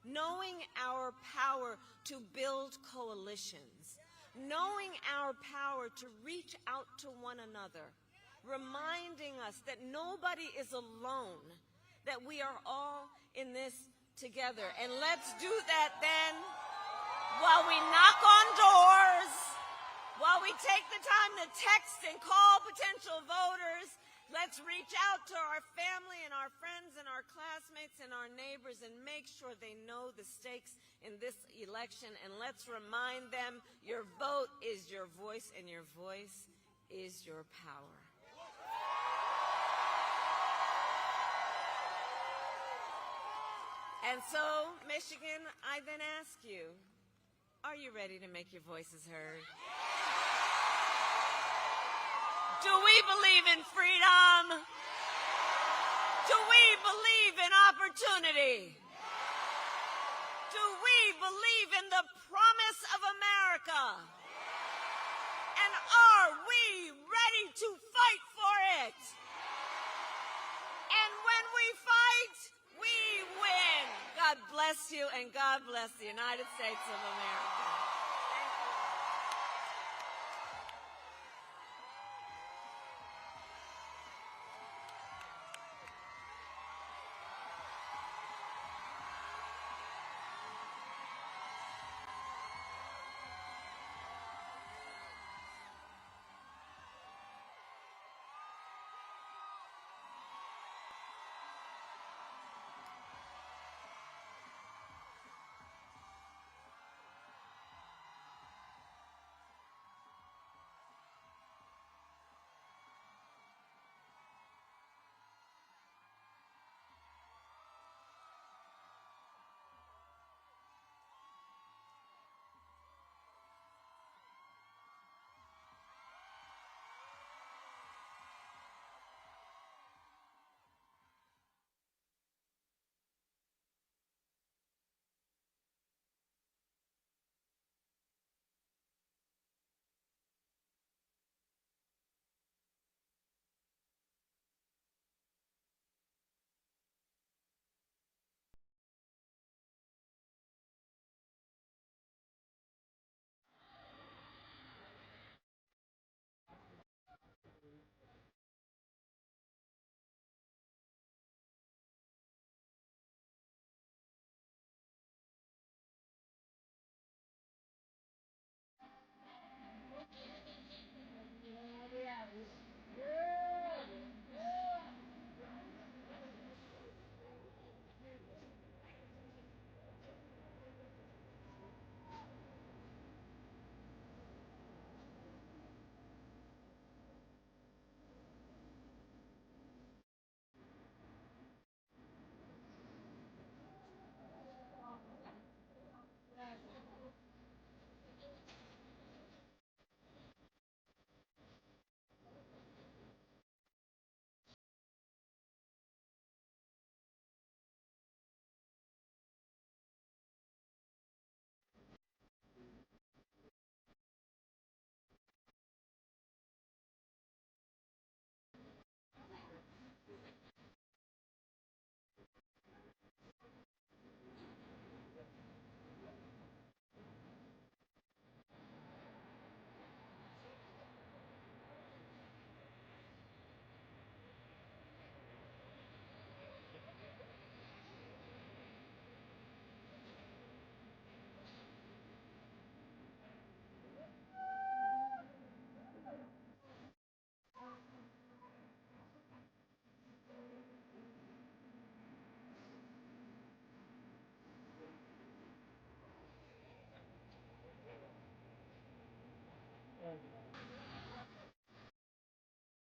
knowing our power to build coalitions, knowing our power to reach out to one another, reminding us that nobody is alone, that we are all in this together. And let's do that then while we knock on doors, while we take the time to text and call potential voters. Let's reach out to our family and our friends and our classmates and our neighbors and make sure they know the stakes in this election. And let's remind them your vote is your voice and your voice is your power. And so, Michigan, I then ask you, are you ready to make your voices heard? Do we believe in freedom? Do we believe in opportunity? Do we believe in the promise of America? And are we ready to fight for it? And when we fight, we win. God bless you, and God bless the United States of America.